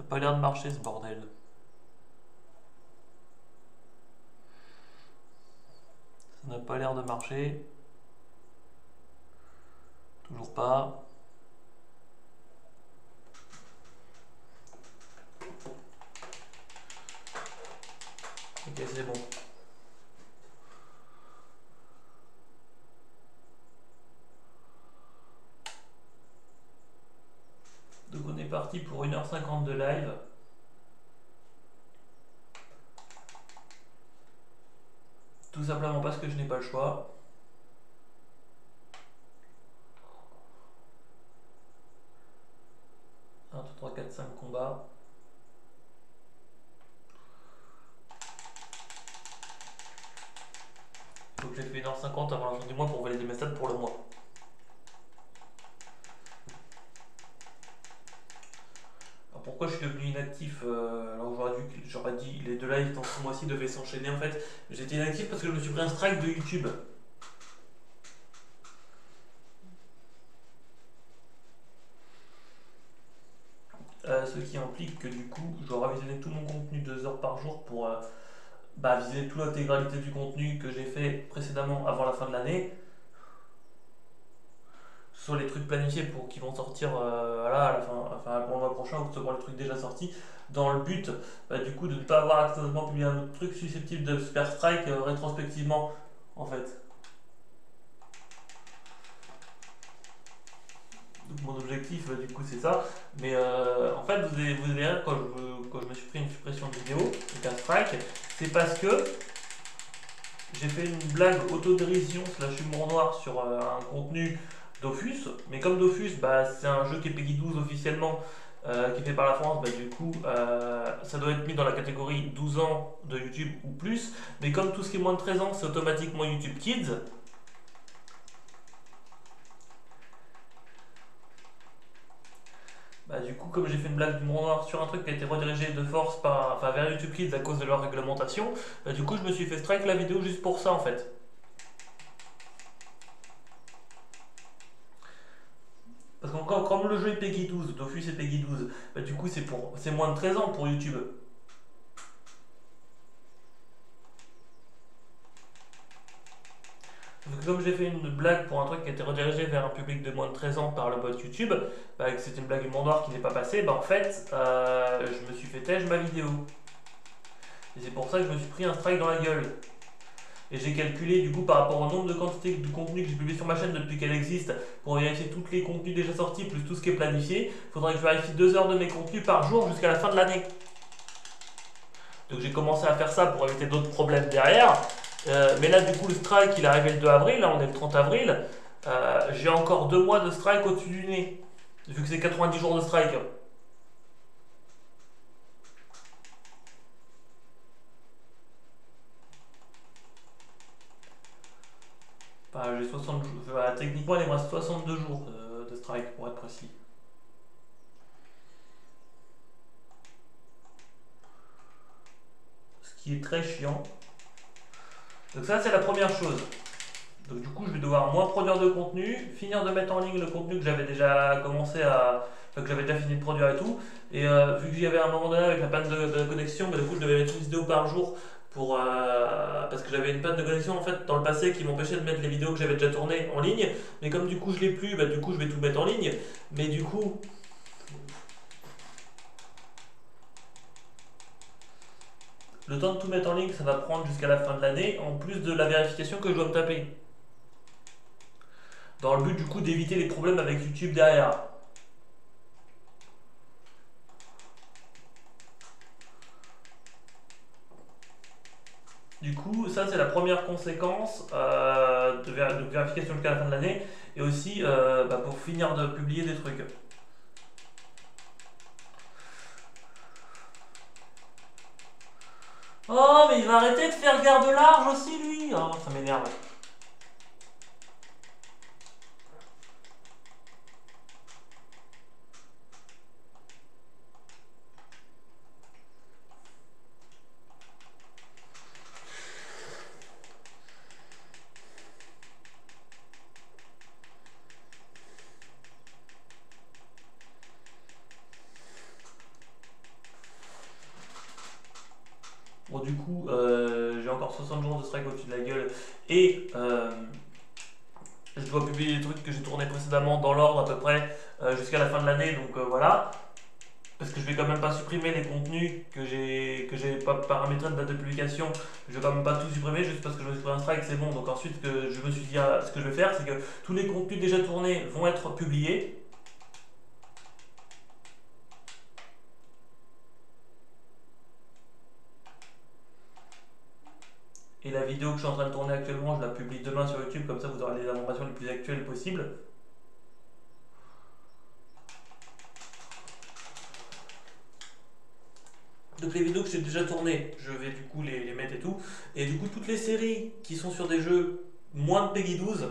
Pas l'air de marcher ce bordel. Ça n'a pas l'air de marcher. Toujours pas. Ok, c'est bon. Donc on est parti pour 1h50 de live. Tout simplement parce que je n'ai pas le choix. Un, 2, 3, 4, 5 combats. Donc j'ai fait 1h50 avant la fin du mois pour valider mes stats pour le mois. Alors pourquoi je suis devenu inactif alors j'aurais dit les deux lives dans ce mois-ci devaient s'enchaîner en fait. J'étais inactif parce que je me suis pris un strike de YouTube. Ce qui implique que du coup j'aurai visionné tout mon contenu 2 heures par jour pour viser toute l'intégralité du contenu que j'ai fait précédemment avant la fin de l'année. Soit les trucs planifiés pour qui vont sortir voilà, à la fin, enfin, pour le mois prochain ou soit les trucs déjà sortis, dans le but du coup de ne pas avoir accidentellement publié un autre truc susceptible de se faire strike rétrospectivement en fait. Donc mon objectif du coup c'est ça. Mais en fait vous allez rire quand je me suis pris une suppression de vidéo, donc un strike, c'est parce que j'ai fait une blague autodérision slash humour noir sur un contenu Dofus, mais comme Dofus, c'est un jeu qui est Peggy 12 officiellement, qui est fait par la France, du coup, ça doit être mis dans la catégorie 12 ans de YouTube ou plus, mais comme tout ce qui est moins de 13 ans, c'est automatiquement YouTube Kids, du coup, comme j'ai fait une blague d'humour noir sur un truc qui a été redirigé de force vers YouTube Kids à cause de leur réglementation, du coup, je me suis fait strike la vidéo juste pour ça en fait. Parce que comme le jeu est Peggy 12, Dofus est Peggy 12, du coup c'est moins de 13 ans pour YouTube. Donc, comme j'ai fait une blague pour un truc qui a été redirigé vers un public de moins de 13 ans par le bot YouTube, que c'était une blague humour noir qui n'est pas passée, en fait je me suis fait tège ma vidéo. Et c'est pour ça que je me suis pris un strike dans la gueule. Et j'ai calculé du coup par rapport au nombre de quantités de contenu que j'ai publié sur ma chaîne depuis qu'elle existe, pour vérifier tous les contenus déjà sortis plus tout ce qui est planifié, il faudrait que je vérifie 2 heures de mes contenus par jour jusqu'à la fin de l'année. Donc j'ai commencé à faire ça pour éviter d'autres problèmes derrière. Mais là du coup le strike il est arrivé le 2 avril, là on est le 30 avril. J'ai encore 2 mois de strike au-dessus du nez. Vu que c'est 90 jours de strike. J'ai 60 jours. Techniquement il me reste 62 jours de strike pour être précis. Ce qui est très chiant. Donc ça c'est la première chose. Donc du coup, je vais devoir moins produire de contenu, finir de mettre en ligne le contenu que j'avais déjà commencé à... Enfin, que j'avais déjà fini de produire et tout. Et vu que j'y avais un moment donné avec la panne de connexion, du coup, je devais mettre une vidéo par jour parce que j'avais une panne de connexion en fait dans le passé qui m'empêchait de mettre les vidéos que j'avais déjà tournées en ligne. Mais comme du coup je l'ai plus, du coup je vais tout mettre en ligne. Mais du coup, le temps de tout mettre en ligne, ça va prendre jusqu'à la fin de l'année, en plus de la vérification que je dois me taper. Dans le but du coup d'éviter les problèmes avec YouTube derrière. Du coup, ça c'est la première conséquence de vérification jusqu'à la fin de l'année et aussi pour finir de publier des trucs. Oh, mais il va arrêter de faire le garde large aussi lui. Oh, ça m'énerve. 60 jours de strike au-dessus de la gueule. Et je dois publier les trucs que j'ai tournés précédemment dans l'ordre à peu près jusqu'à la fin de l'année. Donc voilà. Parce que je vais quand même pas supprimer les contenus que j'ai pas paramétré de date de publication. Je vais quand même pas tout supprimer juste parce que je me suis pris un strike, c'est bon. Donc ensuite, que je me suis dit, ce que je vais faire, c'est que tous les contenus déjà tournés vont être publiés. Et la vidéo que je suis en train de tourner actuellement, je la publie demain sur YouTube, comme ça vous aurez les informations les plus actuelles possibles. Donc les vidéos que j'ai déjà tournées, je vais du coup les mettre et tout. Et du coup toutes les séries qui sont sur des jeux moins de Peggy 12,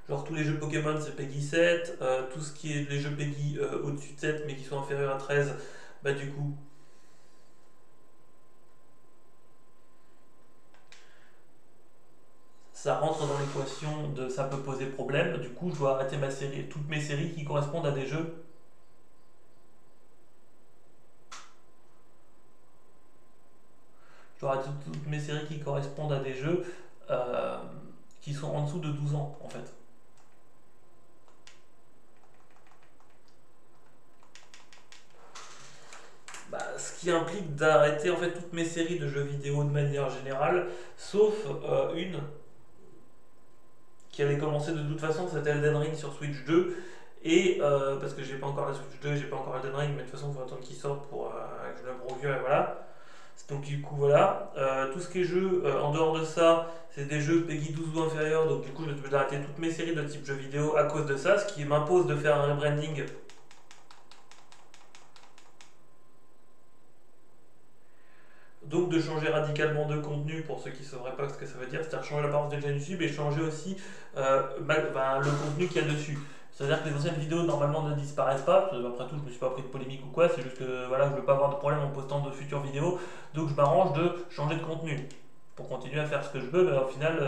genre tous les jeux Pokémon c'est Peggy 7, tout ce qui est les jeux Peggy au-dessus de 7 mais qui sont inférieurs à 13, bah du coup ça rentre dans l'équation de ça peut poser problème. Du coup je dois arrêter toutes mes séries qui correspondent à des jeux. Je dois arrêter toutes mes séries qui correspondent à des jeux qui sont en dessous de 12 ans en fait. Ce qui implique d'arrêter en fait toutes mes séries de jeux vidéo de manière générale, sauf une qui allait commencer de toute façon, c'était Elden Ring sur Switch 2. Et parce que j'ai pas encore la Switch 2, j'ai pas encore Elden Ring, mais de toute façon, il faut attendre qu'il sorte pour que je le procure et voilà. Donc du coup voilà, tout ce qui est jeu en dehors de ça, c'est des jeux Peggy 12 ou inférieurs, donc du coup je vais arrêter toutes mes séries de type jeux vidéo à cause de ça, ce qui m'impose de faire un rebranding. Donc de changer radicalement de contenu pour ceux qui ne sauraient pas ce que ça veut dire, c'est-à-dire changer l'apparence des chaînes YouTube et changer aussi le contenu qu'il y a dessus. C'est-à-dire que les anciennes vidéos normalement ne disparaissent pas, après tout je me suis pas pris de polémique ou quoi, c'est juste que voilà, je veux pas avoir de problème en postant de futures vidéos, donc je m'arrange de changer de contenu pour continuer à faire ce que je veux, mais au final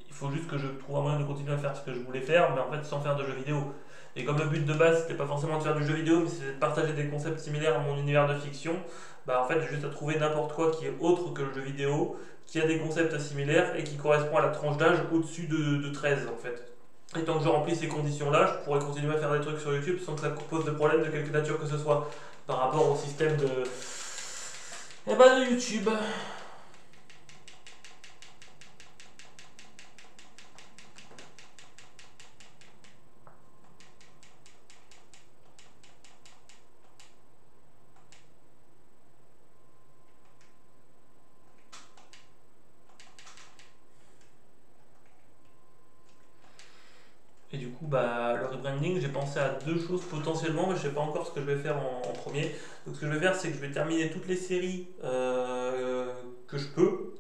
il faut juste que je trouve un moyen de continuer à faire ce que je voulais faire, mais en fait sans faire de jeux vidéo. Et comme le but de base c'était pas forcément de faire du jeu vidéo, mais c'était de partager des concepts similaires à mon univers de fiction, en fait j'ai juste à trouver n'importe quoi qui est autre que le jeu vidéo, qui a des concepts similaires et qui correspond à la tranche d'âge au-dessus de 13 en fait. Et tant que je remplis ces conditions-là, je pourrais continuer à faire des trucs sur YouTube sans que ça pose de problème de quelque nature que ce soit par rapport au système de YouTube. Et du coup, le rebranding, j'ai pensé à deux choses potentiellement, mais je ne sais pas encore ce que je vais faire en premier. Donc, ce que je vais faire, c'est que je vais terminer toutes les séries que je peux.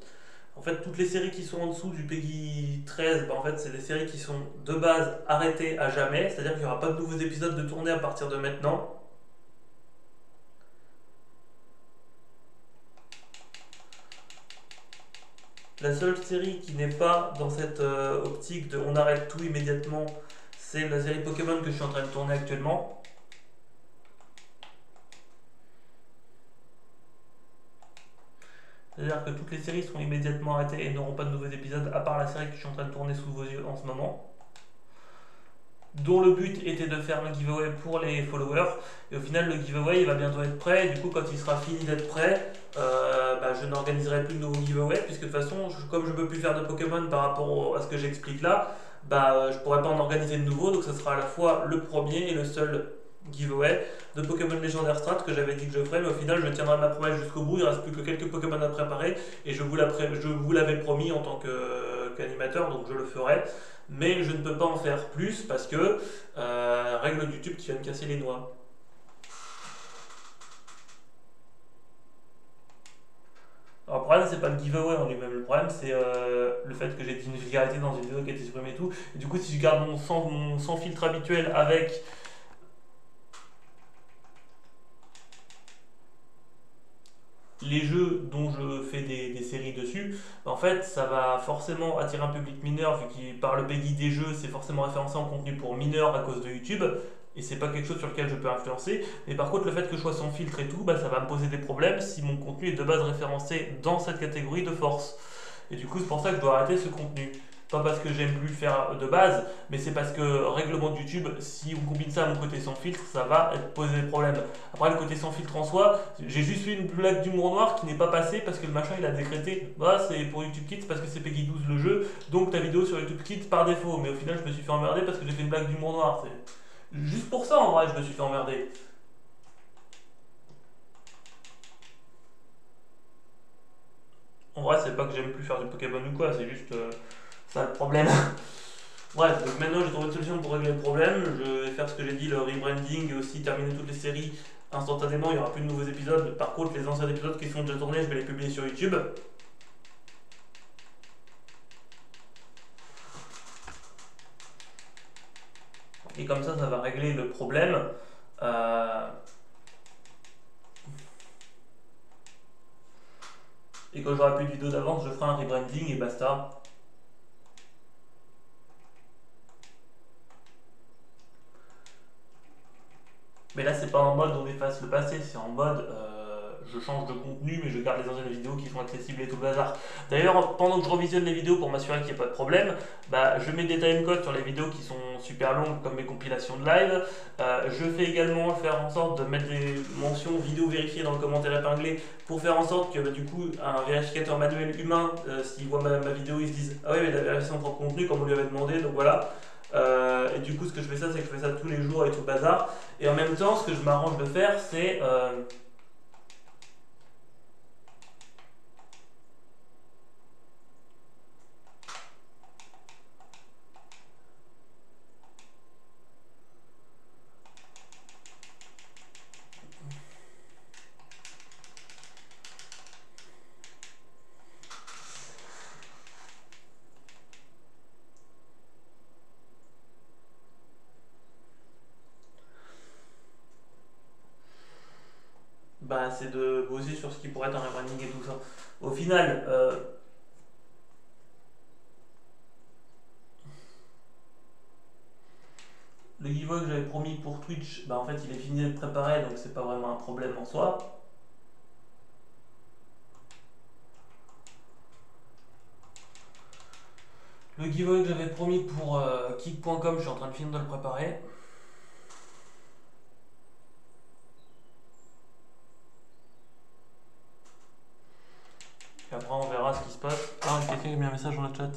En fait, toutes les séries qui sont en dessous du Peggy 13, en fait, c'est des séries qui sont de base arrêtées à jamais, c'est-à-dire qu'il n'y aura pas de nouveaux épisodes de tournée à partir de maintenant. La seule série qui n'est pas dans cette optique de on arrête tout immédiatement, c'est la série Pokémon que je suis en train de tourner actuellement. C'est-à-dire que toutes les séries seront immédiatement arrêtées et n'auront pas de nouveaux épisodes, à part la série que je suis en train de tourner sous vos yeux en ce moment, dont le but était de faire le giveaway pour les followers. Et au final, le giveaway il va bientôt être prêt. Et du coup, quand il sera fini d'être prêt, je n'organiserai plus de nouveaux giveaways, puisque de toute façon, comme je ne peux plus faire de Pokémon par rapport à ce que j'explique là, je ne pourrai pas en organiser de nouveau. Donc, ce sera à la fois le premier et le seul giveaway de Pokémon légendaire Strat que j'avais dit que je ferais, mais au final je tiendrai ma promesse jusqu'au bout. Il ne reste plus que quelques Pokémon à préparer et je vous l'avais promis en tant qu'animateur, donc je le ferai, mais je ne peux pas en faire plus parce que règle de YouTube qui vient de casser les noix. Alors, le problème, c'est pas le giveaway en lui-même, le problème, c'est le fait que j'ai dit une vulgarité dans une vidéo qui a été supprimée et tout. Et du coup, si je garde mon sans filtre habituel avec les jeux dont je fais des séries dessus, en fait, ça va forcément attirer un public mineur, vu qu'il par le PEGI des jeux, c'est forcément référencé en contenu pour mineurs à cause de YouTube. et c'est pas quelque chose sur lequel je peux influencer. Mais par contre, le fait que je sois sans filtre et tout, bah, ça va me poser des problèmes si mon contenu est de base référencé dans cette catégorie de force. Et du coup, c'est pour ça que je dois arrêter ce contenu. Pas parce que j'aime plus le faire de base, mais c'est parce que règlement de YouTube, si on combine ça à mon côté sans filtre, ça va poser des problèmes. Après, le côté sans filtre en soi, j'ai juste fait une blague d'humour noir qui n'est pas passée parce que le machin il a décrété, bah c'est pour YouTube Kids parce que c'est Peggy 12 le jeu, donc ta vidéo sur YouTube Kids par défaut. Mais au final, je me suis fait emmerder parce que j'ai fait une blague d'humour noir. C'est juste pour ça en vrai, je me suis fait emmerder. En vrai, c'est pas que j'aime plus faire du Pokémon ou quoi, c'est juste ça le problème. Bref, donc maintenant j'ai trouvé une solution pour régler le problème. Je vais faire ce que j'ai dit, le rebranding et aussi terminer toutes les séries instantanément. Il n'y aura plus de nouveaux épisodes. Par contre, les anciens épisodes qui sont déjà tournés, je vais les publier sur YouTube. Et comme ça va régler le problème. Euh, Et quand j'aurai plus de vidéos d'avance, je ferai un rebranding et basta. Mais là, c'est pas en mode on efface le passé, c'est en mode je change de contenu, mais je garde les anciennes vidéos qui sont accessibles et tout le bazar. D'ailleurs, pendant que je revisionne les vidéos pour m'assurer qu'il n'y a pas de problème, bah, je mets des timecodes sur les vidéos qui sont super longues, comme mes compilations de live. Je fais également faire en sorte de mettre des mentions vidéo vérifiées dans le commentaire épinglé pour faire en sorte que bah, du coup, un vérificateur manuel humain, s'il voit ma vidéo, il se dise ah oui, mais il a vérifié son propre contenu comme on lui avait demandé, donc voilà. Et du coup, ce que je fais ça, c'est que je fais ça tous les jours et tout le bazar. Et en même temps, ce que je m'arrange de faire, c'est bah, c'est de bosser sur ce qui pourrait être un rebranding et tout ça. Au final, le giveaway que j'avais promis pour Twitch, bah, en fait, il est fini d'être préparé, donc c'est pas vraiment un problème en soi. Le giveaway que j'avais promis pour kick.com, je suis en train de finir de le préparer. Et après, on verra ce qui se passe. Ah, quelqu'un qui a mis un message dans le chat.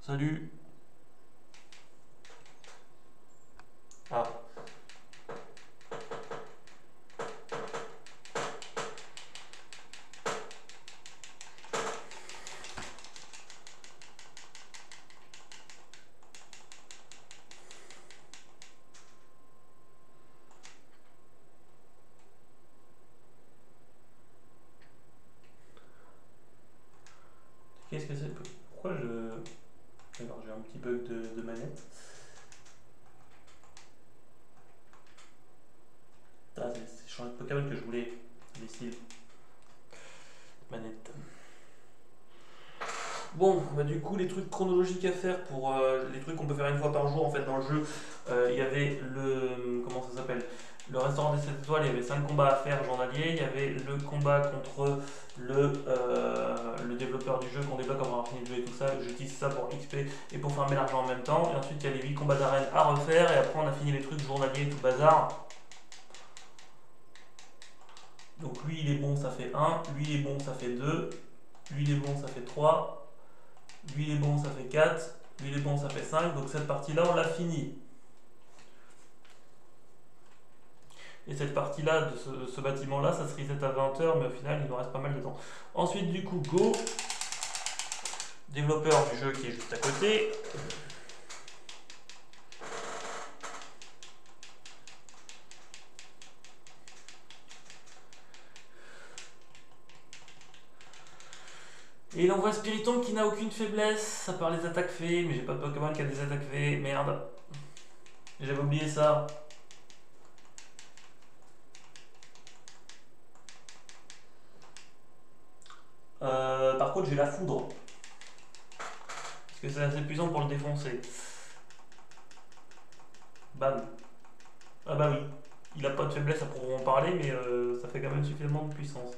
Salut. Ah. Qu'est-ce que c'est? Pourquoi je. Alors, j'ai un petit bug de manette. Ah, c'est changer de Pokémon que je voulais. Imbécile. Manette. Bon, bah du coup, les trucs chronologiques à faire pour les trucs qu'on peut faire une fois par jour en fait dans le jeu, il y avait le. Comment ça s'appelle? Le restaurant des 7 étoiles, il y avait 5 combats à faire journaliers. Il y avait le combat contre le développeur du jeu qu'on débloque quand on a fini le jeu et tout ça. J'utilise ça pour XP et pour farmer l'argent en même temps. Et ensuite, il y a les 8 combats d'arène à refaire. Et après, on a fini les trucs journaliers et tout bazar. Donc lui, il est bon, ça fait 1. Lui, il est bon, ça fait 2. Lui, il est bon, ça fait 3. Lui il est bon, ça fait 4. Lui il est bon, ça fait 5. Donc cette partie-là, on l'a fini. Et cette partie-là, de ce bâtiment-là, ça se reset à 20h, mais au final, il nous reste pas mal de temps. Ensuite, du coup, Go, développeur du jeu qui est juste à côté. Et il envoie Spiritomb qui n'a aucune faiblesse, à part les attaques fées, mais j'ai pas de Pokémon qui a des attaques fées, merde. J'avais oublié ça. Par contre, j'ai la foudre. Parce que c'est assez puissant pour le défoncer. Bam. Ah bah oui. Il a pas de faiblesse à proprement parler, mais ça fait quand même suffisamment de puissance.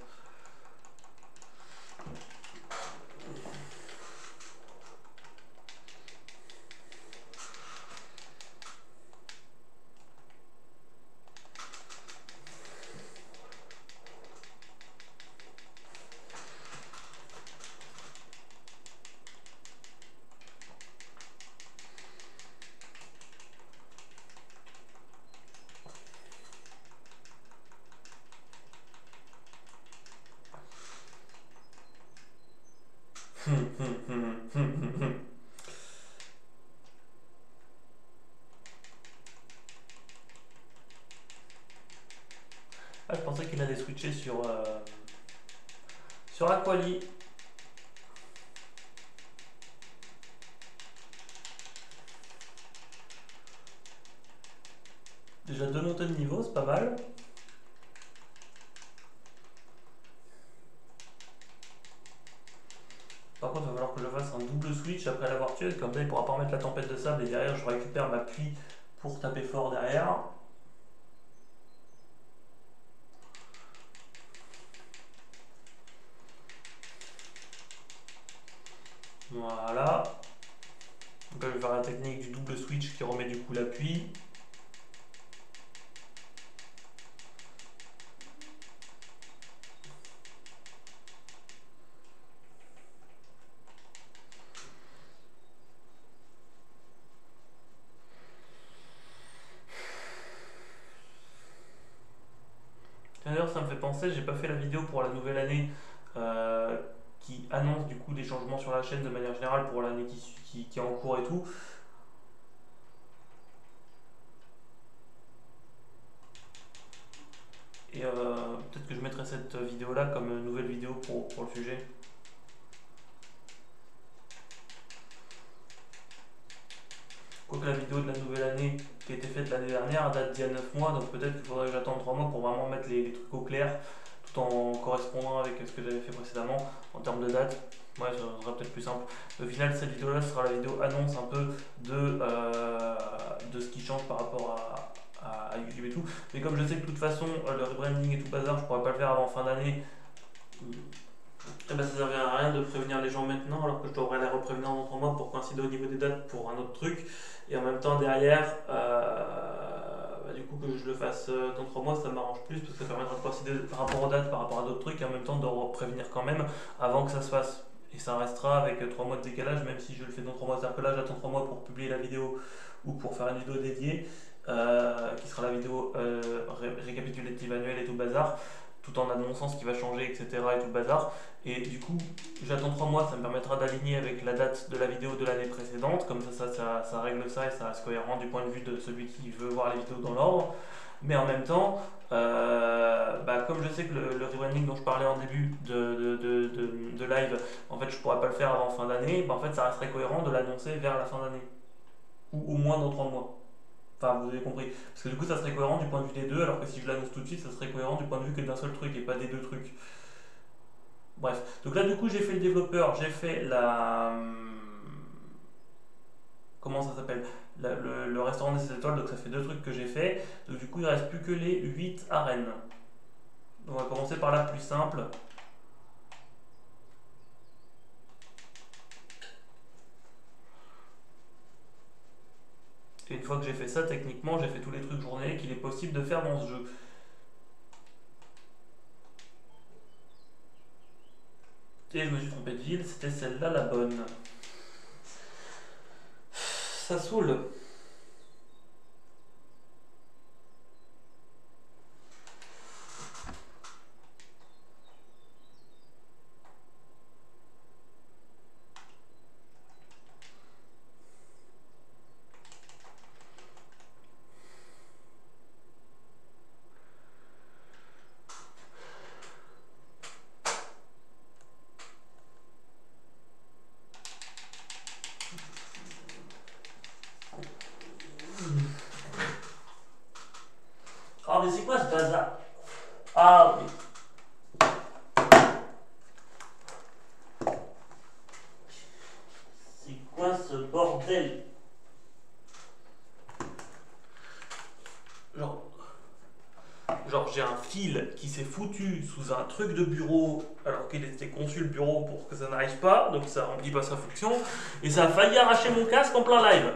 Ah, je pensais qu'il allait switcher sur Aquali. Déjà 2 montées de niveau, c'est pas mal. Par contre, il va falloir que je fasse un double switch après l'avoir tué, comme ça il pourra pas remettre la tempête de sable et derrière je récupère ma pluie pour taper fort derrière. Voilà. Donc là, je vais faire la technique du double switch qui remet du coup l'appui. D'ailleurs, ça me fait penser, j'ai pas fait la vidéo pour la nouvelle année euh, qui annonce du coup des changements sur la chaîne de manière générale pour l'année qui est en cours et tout. Et peut-être que je mettrai cette vidéo là comme nouvelle vidéo pour le sujet. Quoique la vidéo de la nouvelle année qui a été faite l'année dernière date d'il y a 9 mois, donc peut-être qu'il faudrait que j'attende 3 mois pour vraiment mettre les trucs au clair tout en correspondant avec ce que j'avais fait précédemment en termes de date. Ouais, ça sera peut-être plus simple. Au final, cette vidéo là sera la vidéo annonce un peu de ce qui change par rapport à YouTube et tout. Mais comme je sais que de toute façon, le rebranding et tout bazar, je pourrais pas le faire avant fin d'année. Eh ben, ça servirait à rien de prévenir les gens maintenant alors que je devrais les reprévenir dans 3 mois pour coïncider au niveau des dates pour un autre truc. Et en même temps, derrière, bah, du coup, que je le fasse dans 3 mois, ça m'arrange plus parce que ça permettra de coïncider par rapport aux dates, par rapport à d'autres trucs et en même temps de prévenir quand même avant que ça se fasse. Et ça restera avec 3 mois de décalage, même si je le fais dans 3 mois. C'est-à-dire que là, j'attends 3 mois pour publier la vidéo ou pour faire une vidéo dédiée, qui sera la vidéo récapitulative annuelle et tout le bazar, tout en annonçant ce qui va changer, etc. et tout le bazar. Et du coup, j'attends 3 mois, ça me permettra d'aligner avec la date de la vidéo de l'année précédente. Comme ça règle ça et ça reste cohérent du point de vue de celui qui veut voir les vidéos dans l'ordre. Mais en même temps, bah, comme je sais que le rebranding dont je parlais en début de live, en fait, je pourrais pas le faire avant fin d'année, bah, en fait, ça resterait cohérent de l'annoncer vers la fin d'année. Ou au moins dans 3 mois. Enfin, vous avez compris. Parce que du coup, ça serait cohérent du point de vue des deux, alors que si je l'annonce tout de suite, ça serait cohérent du point de vue que d'un seul truc et pas des deux trucs. Bref, donc là du coup j'ai fait le développeur, j'ai fait comment ça s'appelle, le restaurant des 7 étoiles, donc ça fait 2 trucs que j'ai fait. Donc du coup il ne reste plus que les 8 arènes. Donc on va commencer par la plus simple. Et une fois que j'ai fait ça, techniquement j'ai fait tous les trucs journaliers qu'il est possible de faire dans ce jeu. Et je me suis trompé de ville, c'était celle-là la bonne. Ça saoule. fil qui s'est foutu sous un truc de bureau alors qu'il était conçu le bureau pour que ça n'arrive pas, donc ça remplit pas sa fonction, et ça a failli arracher mon casque en plein live.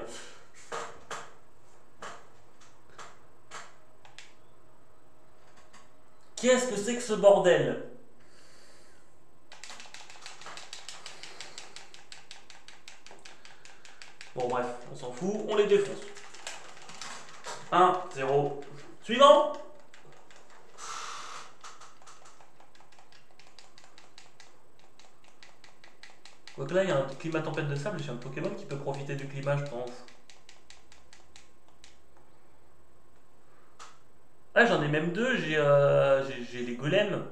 Qu'est-ce que c'est que ce bordel? Bon bref, on s'en fout, on les défonce. 1, 0. Suivant. Donc là, il y a un climat tempête de sable, j'ai un Pokémon qui peut profiter du climat, je pense. Ah, j'en ai même deux, j'ai les golems.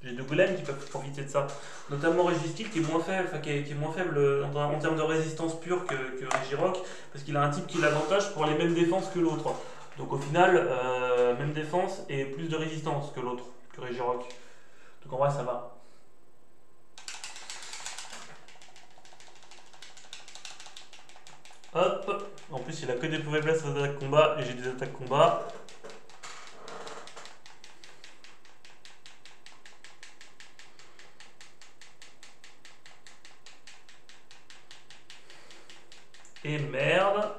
J'ai deux golems qui peuvent profiter de ça. Notamment Registil qui est moins faible, enfin, qui est moins faible en termes de résistance pure que Regirock, parce qu'il a un type qui l'avantage pour les mêmes défenses que l'autre. Donc au final, même défense et plus de résistance que l'autre, que Regirock. Donc en vrai, ça va. Hop. En plus, il a que des faiblesses aux attaques combat et j'ai des attaques combat. Et merde.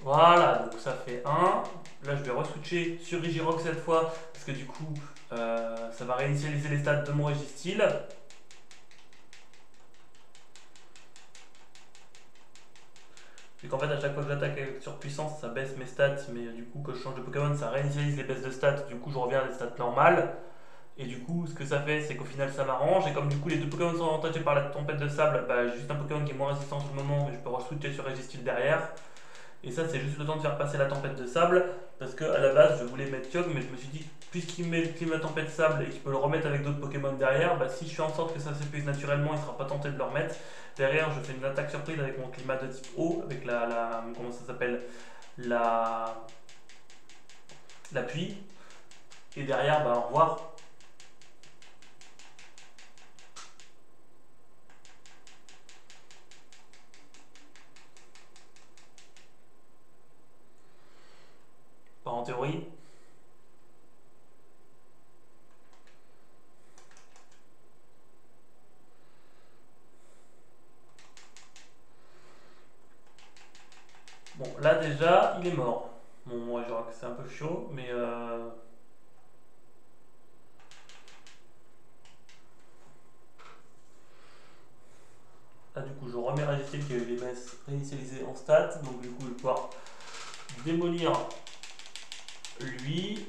Voilà, donc ça fait 1. Là, je vais re-switcher sur Regirock cette fois, parce que du coup, ça va réinitialiser les stats de mon Registil. Vu qu'en fait, à chaque fois que j'attaque avec surpuissance, ça baisse mes stats, mais du coup, quand je change de Pokémon, ça réinitialise les baisses de stats, du coup, je reviens à des stats normales. Et du coup, ce que ça fait, c'est qu'au final, ça m'arrange. Et comme du coup, les deux Pokémon sont avantagés par la tempête de sable, bah, j'ai juste un Pokémon qui est moins résistant sur le moment, mais je peux re-switcher sur Registil derrière. Et ça, c'est juste le temps de faire passer la tempête de sable, parce que à la base, je voulais mettre Kyogre, mais je me suis dit, puisqu'il met le climat tempête de sable et qu'il peut le remettre avec d'autres Pokémon derrière, bah, si je fais en sorte que ça s'épuise naturellement, il ne sera pas tenté de le remettre. Derrière, je fais une attaque surprise avec mon climat de type eau, avec comment ça s'appelle, la, l'appui. Et derrière, bah, au revoir. Pas en théorie. Bon, là déjà, il est mort. Bon, ouais, genre, c'est un peu chaud, mais là, du coup, je remets Registil qui a eu les baisses réinitialisées en stats, donc du coup, je vais pouvoir démolir lui.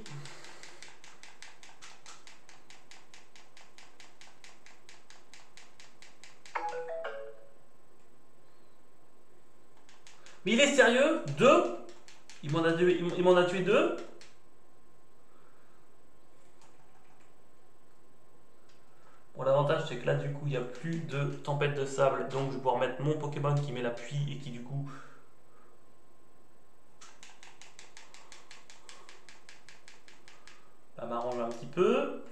Mais il est sérieux? Deux? Il m'en a tué deux? Bon, l'avantage c'est que là du coup il n'y a plus de tempête de sable, donc je vais pouvoir mettre mon Pokémon qui met l'appui et qui du coup bah, m'arrange un petit peu.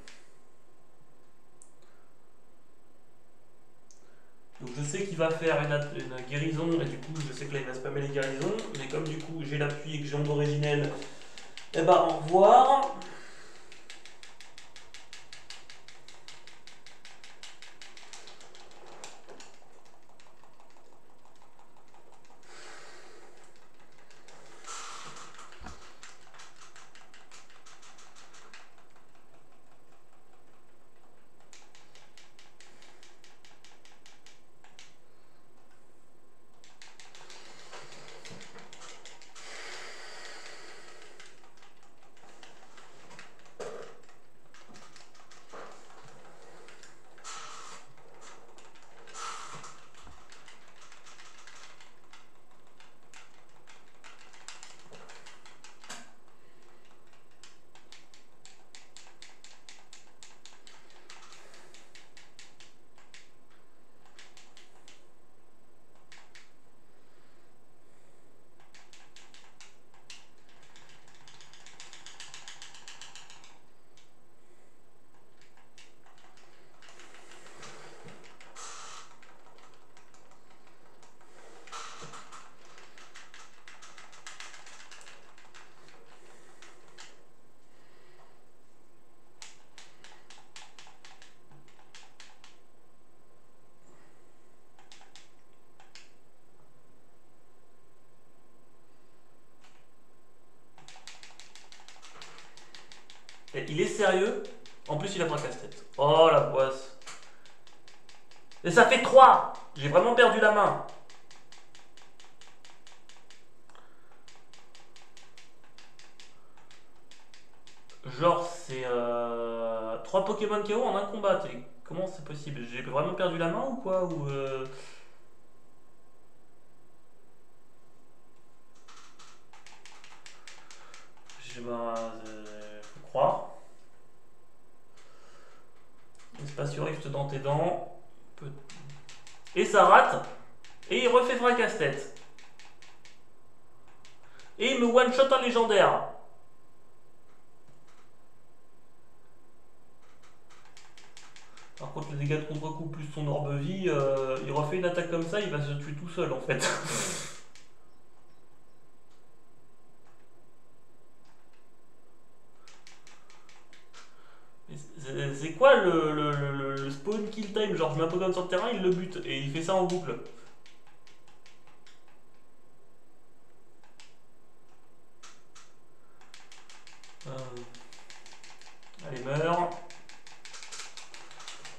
Donc je sais qu'il va faire une guérison et du coup je sais que là il va spammer les guérisons, mais comme du coup j'ai l'appui et que j'ai onde originelle, et bah au revoir. Et il est sérieux. En plus, il a fracasse-tête. Oh la boisse. Et ça fait 3. J'ai vraiment perdu la main. Genre, c'est 3 Pokémon KO en un combat. Comment c'est possible? J'ai vraiment perdu la main ou quoi? Ou faut croire. Espace rift dans tes dents. Et ça rate. Et il refait fracasse-tête. Et il me one-shot un légendaire. Par contre, le dégât de contre-coup plus son orbe vie, il refait une attaque comme ça, il va se tuer tout seul en fait. C'est quoi le spawn kill time? Genre, je mets un Pokémon sur le terrain, il le bute et il fait ça en boucle. Allez, meurs.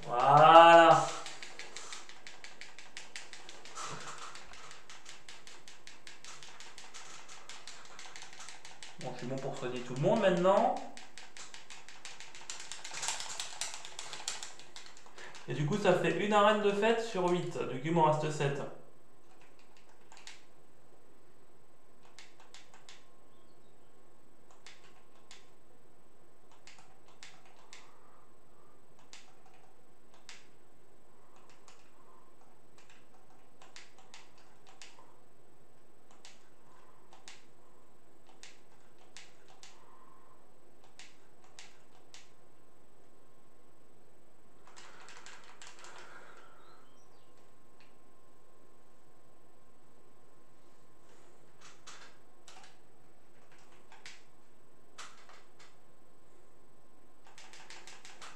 Voilà. Bon, je suis bon pour soigner tout le monde maintenant. Et du coup, ça fait une arène de fête sur 8. Du coup, il m'en reste 7.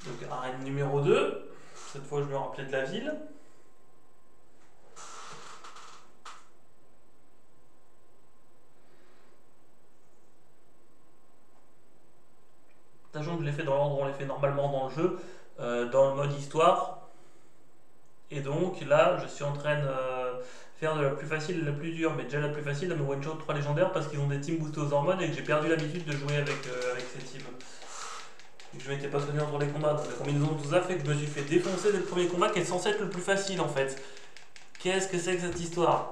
Donc, arène numéro 2. Cette fois, je me rappelais de la ville. Sachant que je l'ai fait dans l'ordre où on les fait normalement dans le jeu, dans le mode histoire. Et donc là, je suis en train de faire de la plus facile à la plus dure, mais déjà la plus facile à me one-shot 3 légendaires parce qu'ils ont des teams boostés aux hormones et que j'ai perdu l'habitude de jouer avec ces teams. Et que je m'étais pas soigné entre les combats. Donc la combinaison de tout ça fait que je me suis fait défoncer dès le premier combat qui est censé être le plus facile en fait. Qu'est-ce que c'est que cette histoire?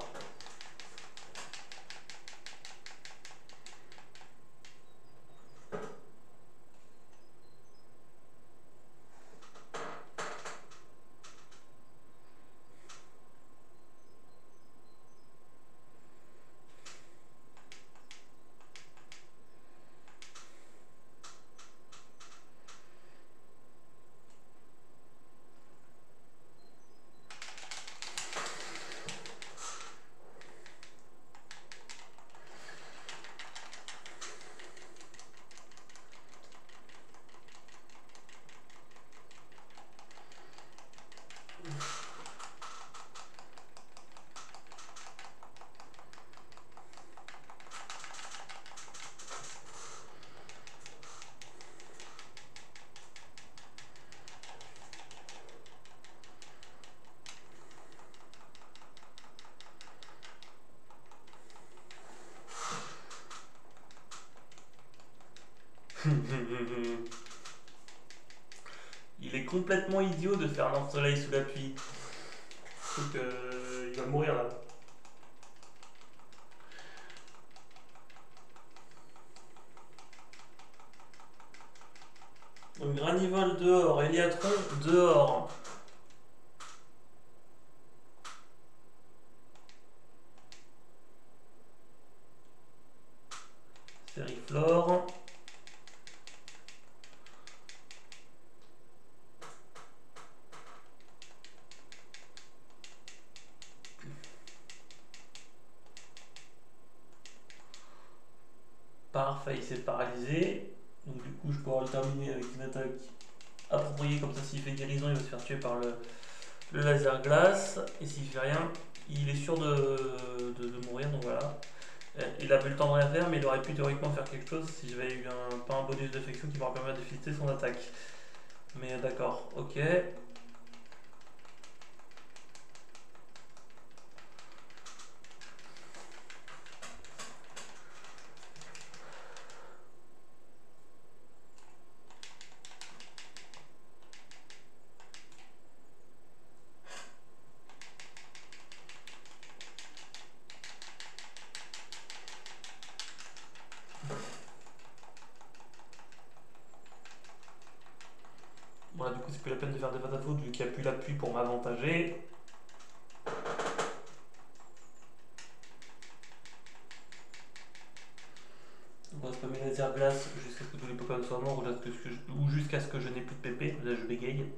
Il est complètement idiot de faire un soleil sous la pluie. Donc il va mourir là. Donc Granivol dehors, Eliatron dehors. Seriflore. Parfait, il s'est paralysé. Donc du coup je pourrai le terminer avec une attaque appropriée, comme ça s'il fait guérison il va se faire tuer par le laser glace. Et s'il fait rien, il est sûr de mourir, donc voilà. Il a vu le temps de rien faire, mais il aurait pu théoriquement faire quelque chose si j'avais eu pas un bonus d'affection qui m'aurait permis de déficiter son attaque. Mais d'accord, ok. Voilà, du coup, c'est plus la peine de faire des fautes vu qu'il n'y a plus l'appui pour m'avantager. On va spammer laser glace jusqu'à ce que tous les Pokémon soient morts ou jusqu'à ce que je n'ai plus de PP. Là, je bégaye.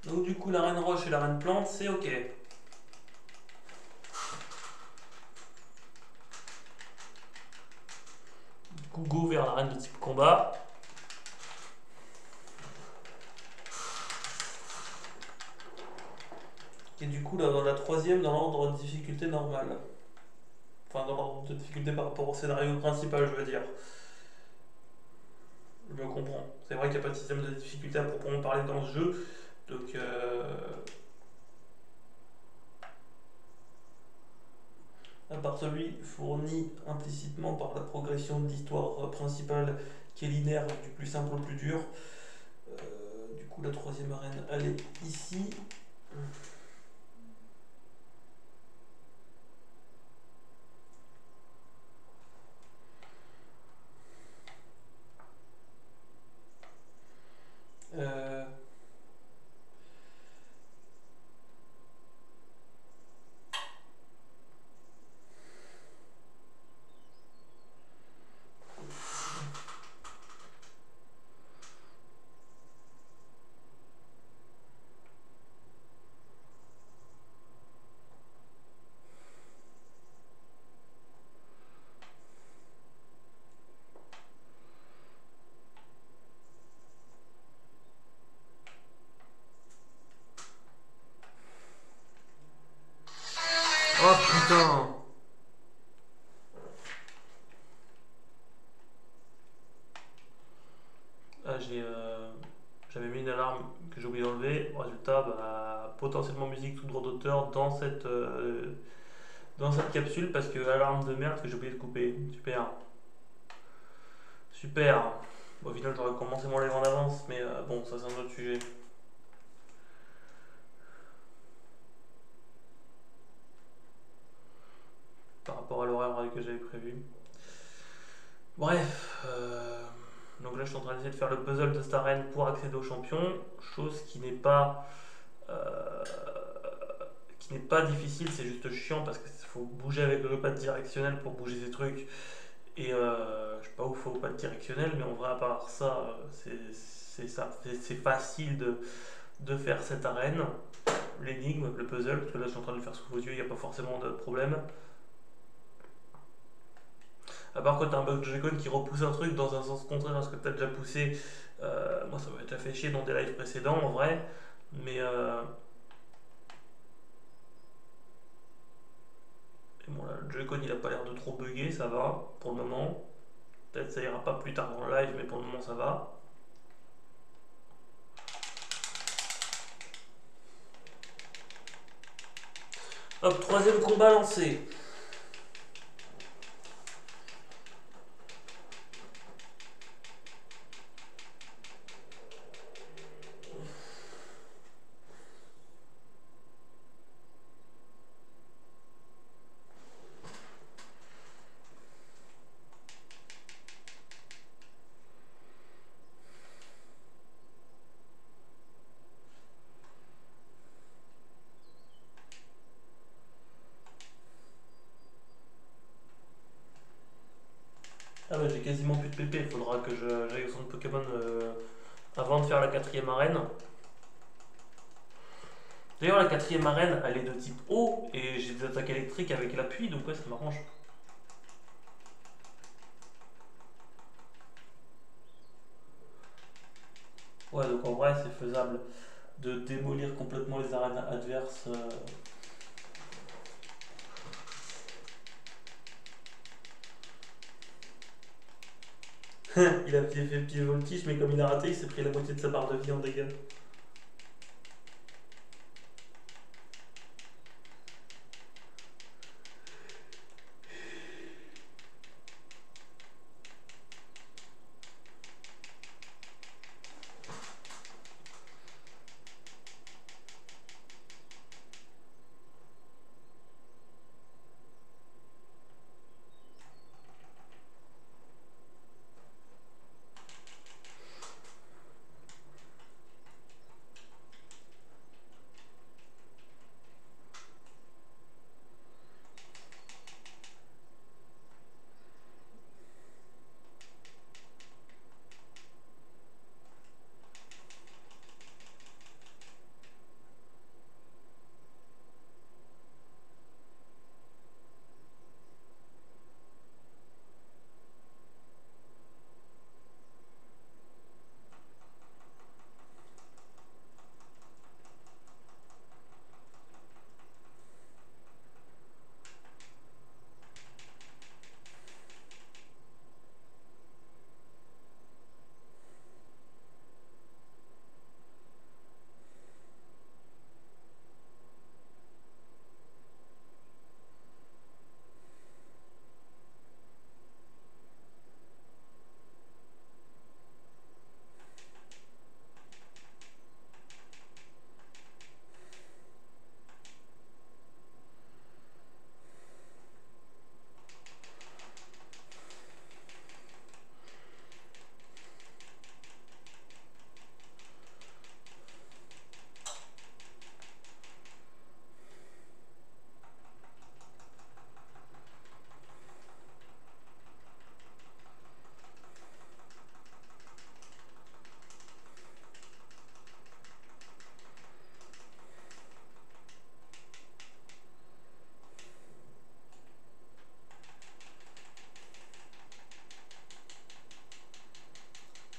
Donc, du coup, la reine roche et la reine plante, c'est ok. Du coup, go vers la reine de type combat. Et du coup, là, dans la troisième, dans l'ordre de difficulté normale. Enfin, dans l'ordre de difficulté par rapport au scénario principal, je veux dire. Je me comprends. C'est vrai qu'il n'y a pas de système de difficulté à proprement parler dans ce jeu. Donc, à part celui fourni implicitement par la progression de l'histoire principale qui est linéaire du plus simple au plus dur. Du coup, la troisième arène, elle est ici. Euh, Oh putain! Ah, j'avais mis une alarme que j'ai oublié d'enlever. Résultat, bah, potentiellement musique tout droit d'auteur dans cette capsule parce que alarme de merde que j'ai oublié de couper. Super. Super. Bon, au final, j'aurais commencé mon live en avance, mais bon, ça c'est un autre sujet. Par rapport à l'horaire que j'avais prévu. Bref. Donc là, je suis en train d'essayer de faire le puzzle de cette arène pour accéder au champion. Chose euh, qui n'est pas difficile, c'est juste chiant parce qu'il faut bouger avec le pad directionnel pour bouger ces trucs. Et je sais pas où il faut le pad directionnel, mais en vrai, à part ça, c'est facile de faire cette arène, l'énigme, le puzzle, parce que là je suis en train de le faire sous vos yeux, il n'y a pas forcément de problème. À part quand t'as un bug de Joy-Con qui repousse un truc dans un sens contraire à ce que t'as déjà poussé, moi ça m'a déjà fait chier dans des lives précédents en vrai, mais et bon, là, le Joy-Con il a pas l'air de trop bugger, ça va pour le moment. Peut-être ça ira pas plus tard dans le live, mais pour le moment ça va. Hop, troisième combat lancé. Ah bah j'ai quasiment plus de PP, il faudra que j'aille au centre Pokémon avant de faire la quatrième arène. D'ailleurs la quatrième arène elle est de type eau et j'ai des attaques électriques avec l'appui donc ouais ça m'arrange. Ouais donc en vrai c'est faisable de démolir complètement les arènes adverses. Il a fait pied voltige mais comme il a raté il s'est pris la moitié de sa barre de vie en dégâts.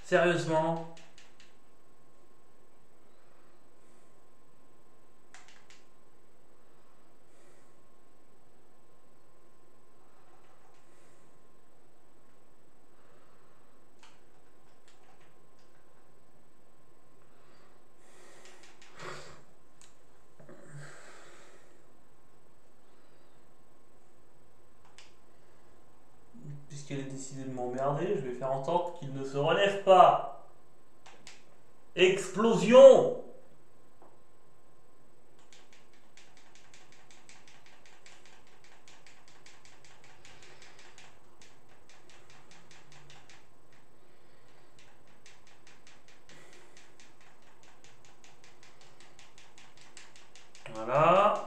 Sérieusement. Puisqu'elle a décidé de m'emmerder, je vais faire en sorte qu'il ne se relève pas. Explosion! Voilà.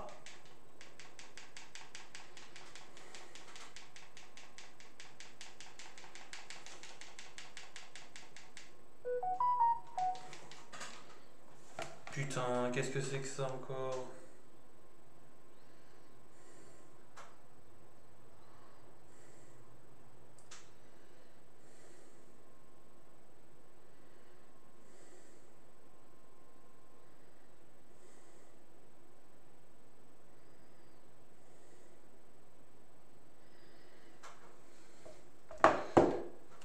Putain, qu'est-ce que c'est que ça encore?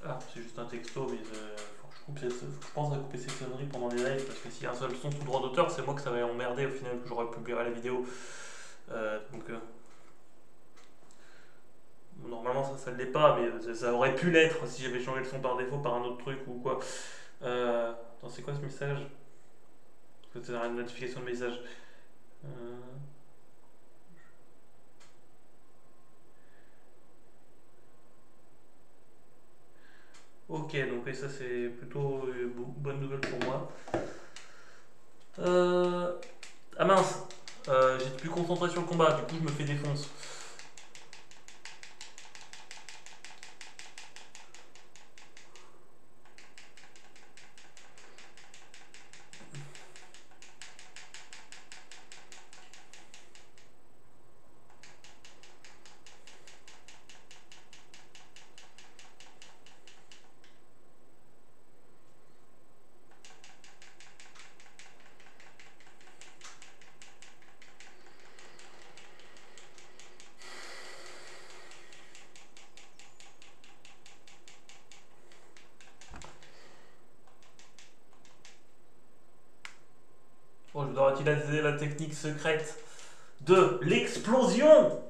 Ah, c'est juste un texto, mais faut que je pense à couper ces conneries pendant les lives parce que s'il y a un seul son sous droit d'auteur, c'est moi que ça va emmerder au final que j'aurais publié la vidéo. Normalement ça ne l'est pas, mais ça aurait pu l'être si j'avais changé le son par défaut par un autre truc ou quoi. Attends, c'est quoi ce message? C'est une notification de message. Euh, Ok, donc oui, ça c'est plutôt bonne nouvelle pour moi. Euh, Ah mince, j'ai plus concentré sur le combat, du coup je me fais défonce. Oh, je dois utiliser la technique secrète de l'explosion.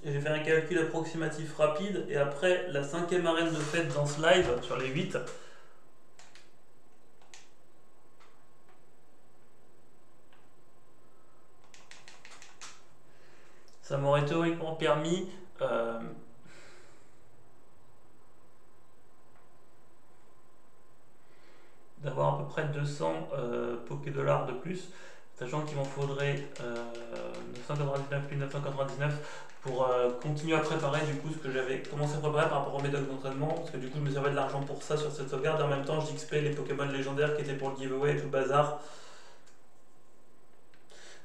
Et j'ai fait un calcul approximatif rapide, et après la 5e arène de fête dans ce live, sur les 8, ça m'aurait théoriquement permis d'avoir à peu près 200 Pokédollars de plus, sachant qu'il m'en faudrait 999 puis 999 pour continuer à préparer du coup ce que j'avais commencé à préparer par rapport aux méthodes d'entraînement, parce que du coup je me servais de l'argent pour ça sur cette sauvegarde, et en même temps j'XP les Pokémon légendaires qui étaient pour le giveaway et tout le bazar.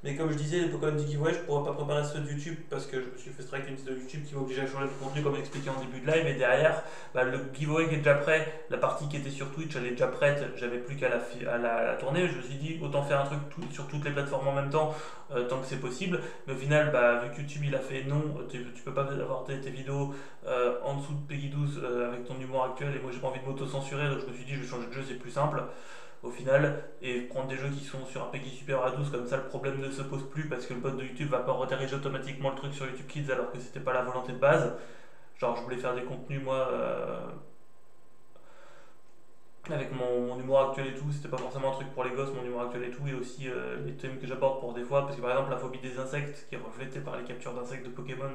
Mais comme je disais, les Pokémon du giveaway, je ne pourrais pas préparer ceux de YouTube parce que je me suis fait strike une vidéo YouTube qui m'obligeait à changer de contenu comme expliqué en début de live. Et derrière, bah, le giveaway qui est déjà prêt, la partie qui était sur Twitch, elle est déjà prête, j'avais plus qu'à la tourner. Je me suis dit, autant faire un truc sur toutes les plateformes en même temps, tant que c'est possible. Mais au final, bah, vu que YouTube il a fait non, tu peux pas avoir tes vidéos en dessous de Peggy 12 avec ton humour actuel. Et moi j'ai pas envie de m'auto-censurer, donc je me suis dit, je vais changer de jeu, c'est plus simple au final, et prendre des jeux qui sont sur un PEGI supérieur à 12, comme ça le problème ne se pose plus parce que le bot de YouTube va pas rediriger automatiquement le truc sur YouTube Kids alors que c'était pas la volonté de base. Genre je voulais faire des contenus moi avec mon humour actuel et tout, c'était pas forcément un truc pour les gosses, mon humour actuel et tout, et aussi les thèmes que j'aborde pour des fois, parce que par exemple la phobie des insectes qui est reflétée par les captures d'insectes de Pokémon,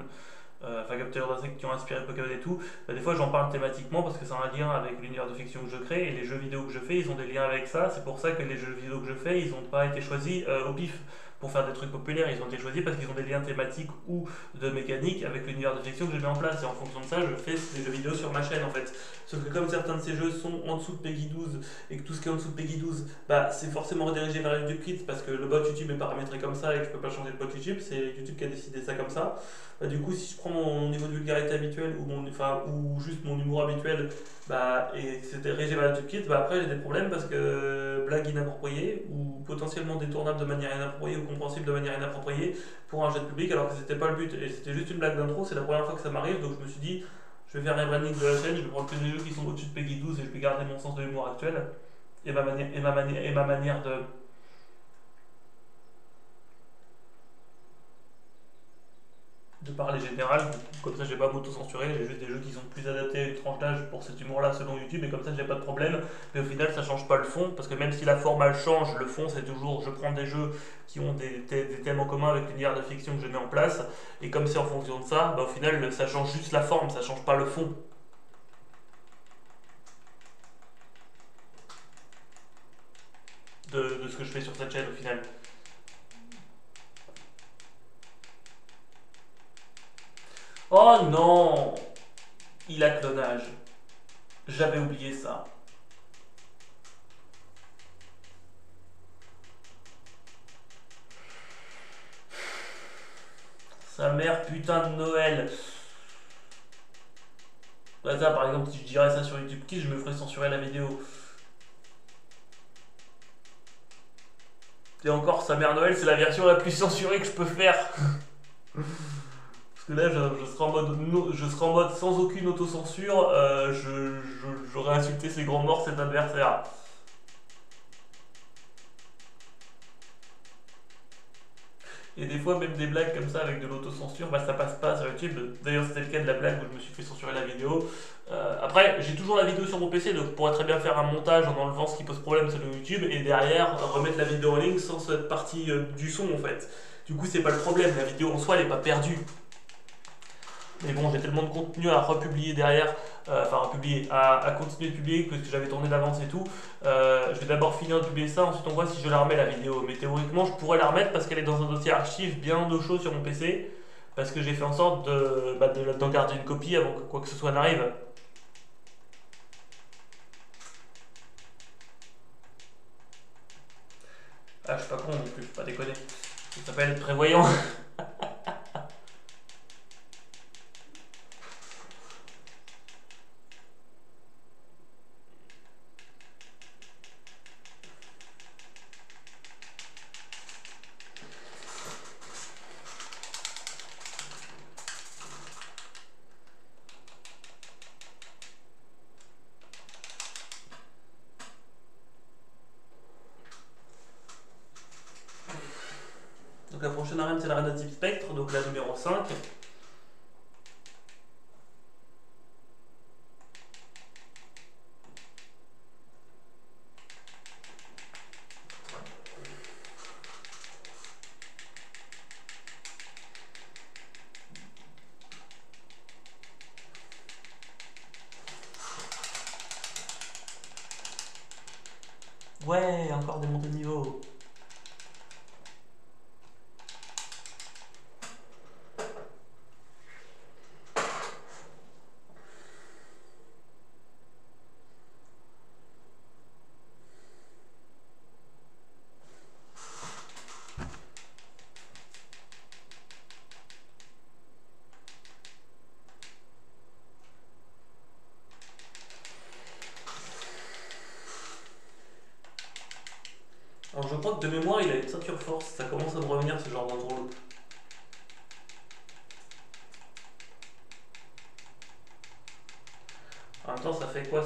enfin capteurs d'insectes qui ont inspiré Pokémon et tout, bah, des fois j'en parle thématiquement parce que ça a un lien avec l'univers de fiction que je crée, et les jeux vidéo que je fais ils ont des liens avec ça. C'est pour ça que les jeux vidéo que je fais ils n'ont pas été choisis au pif pour faire des trucs populaires, ils ont été choisis parce qu'ils ont des liens thématiques ou de mécanique avec l'univers de fiction que je mets en place, et en fonction de ça je fais des jeux vidéo sur ma chaîne en fait. Sauf que comme certains de ces jeux sont en dessous de Peggy 12 et que tout ce qui est en dessous de Peggy 12 bah, c'est forcément redirigé vers YouTube Kids parce que le bot YouTube est paramétré comme ça et que je peux pas changer de bot YouTube, c'est YouTube qui a décidé ça comme ça. Bah, du coup, si je prends mon niveau de vulgarité habituel ou juste mon humour habituel bah, et que c'était dirigé vers YouTube Kids, bah, après j'ai des problèmes parce que blague inappropriée ou potentiellement détournable de manière inappropriée ou compréhensible de manière inappropriée pour un jet public alors que c'était pas le but et c'était juste une blague d'intro. C'est la première fois que ça m'arrive, donc je me suis dit je vais faire un branding de la chaîne, je vais prendre que des jeux qui sont au-dessus de Peggy 12 et je vais garder mon sens de l'humour actuel et ma manière de parler général, comme ça je vais pas m'auto-censurer, j'ai juste des jeux qui sont plus adaptés à une tranche d'âge pour cet humour-là selon YouTube, et comme ça j'ai pas de problème, mais au final ça change pas le fond, parce que même si la forme elle change, le fond c'est toujours, je prends des jeux qui ont des thèmes en commun avec l'univers de fiction que je mets en place, et comme c'est en fonction de ça, bah, au final ça change juste la forme, ça change pas le fond. De ce que je fais sur cette chaîne au final. Oh non, il a clonage. J'avais oublié ça. Sa mère putain de Noël. Bah ça par exemple si je dirais ça sur YouTube Kids, je me ferais censurer la vidéo. Et encore sa mère Noël c'est la version la plus censurée que je peux faire. Parce que là je serai en mode je serai en mode sans aucune autocensure, j'aurais insulté ses grands morts cet adversaire. Et des fois, même des blagues comme ça avec de l'autocensure, bah, ça passe pas sur YouTube. D'ailleurs, c'était le cas de la blague où je me suis fait censurer la vidéo. Après, j'ai toujours la vidéo sur mon PC, donc je pourrais très bien faire un montage en enlevant ce qui pose problème sur YouTube et derrière remettre la vidéo en ligne sans cette partie du son en fait. Du coup, c'est pas le problème, la vidéo en soi elle est pas perdue. Mais bon, j'ai tellement de contenu à republier derrière, enfin republier, à continuer de publier que ce que j'avais tourné d'avance et tout. Je vais d'abord finir de publier ça, ensuite on voit si je la remets la vidéo. Mais théoriquement, je pourrais la remettre parce qu'elle est dans un dossier archive bien au chaud sur mon PC. Parce que j'ai fait en sorte d'en garder une copie avant que quoi que ce soit n'arrive. Ah, je suis pas con non plus, faut pas déconner. Ça s'appelle être prévoyant. Donc la prochaine arène, c'est l'arène de type spectre, donc la numéro 5. Ouais, encore des montées de niveau. Alors je crois que de mémoire, il a une ceinture force. Ça commence à me revenir ce genre d'entourloupe. En même temps, ça fait quoi?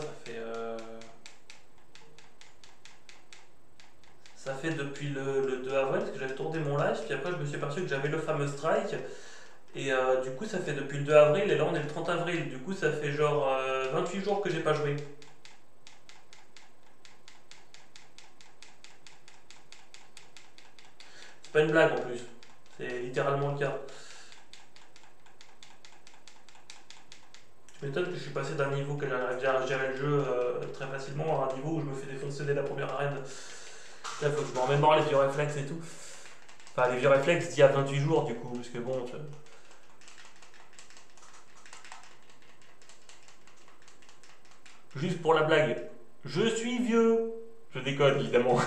Ça fait depuis le 2 avril, parce que j'avais tourné mon live, puis après je me suis aperçu que j'avais le fameux strike. Et du coup, ça fait depuis le 2 avril, et là on est le 30 avril. Du coup, ça fait genre 28 jours que j'ai pas joué. C'est pas une blague en plus. C'est littéralement le cas. Je m'étonne que je suis passé d'un niveau que j'arrive à gérer le jeu très facilement à un niveau où je me fais défoncer dès la première arène. Là, faut que je me remémore les vieux réflexes et tout. Enfin, les vieux réflexes d'il y a 28 jours du coup, parce que bon, juste pour la blague. Je suis vieux. Je déconne évidemment.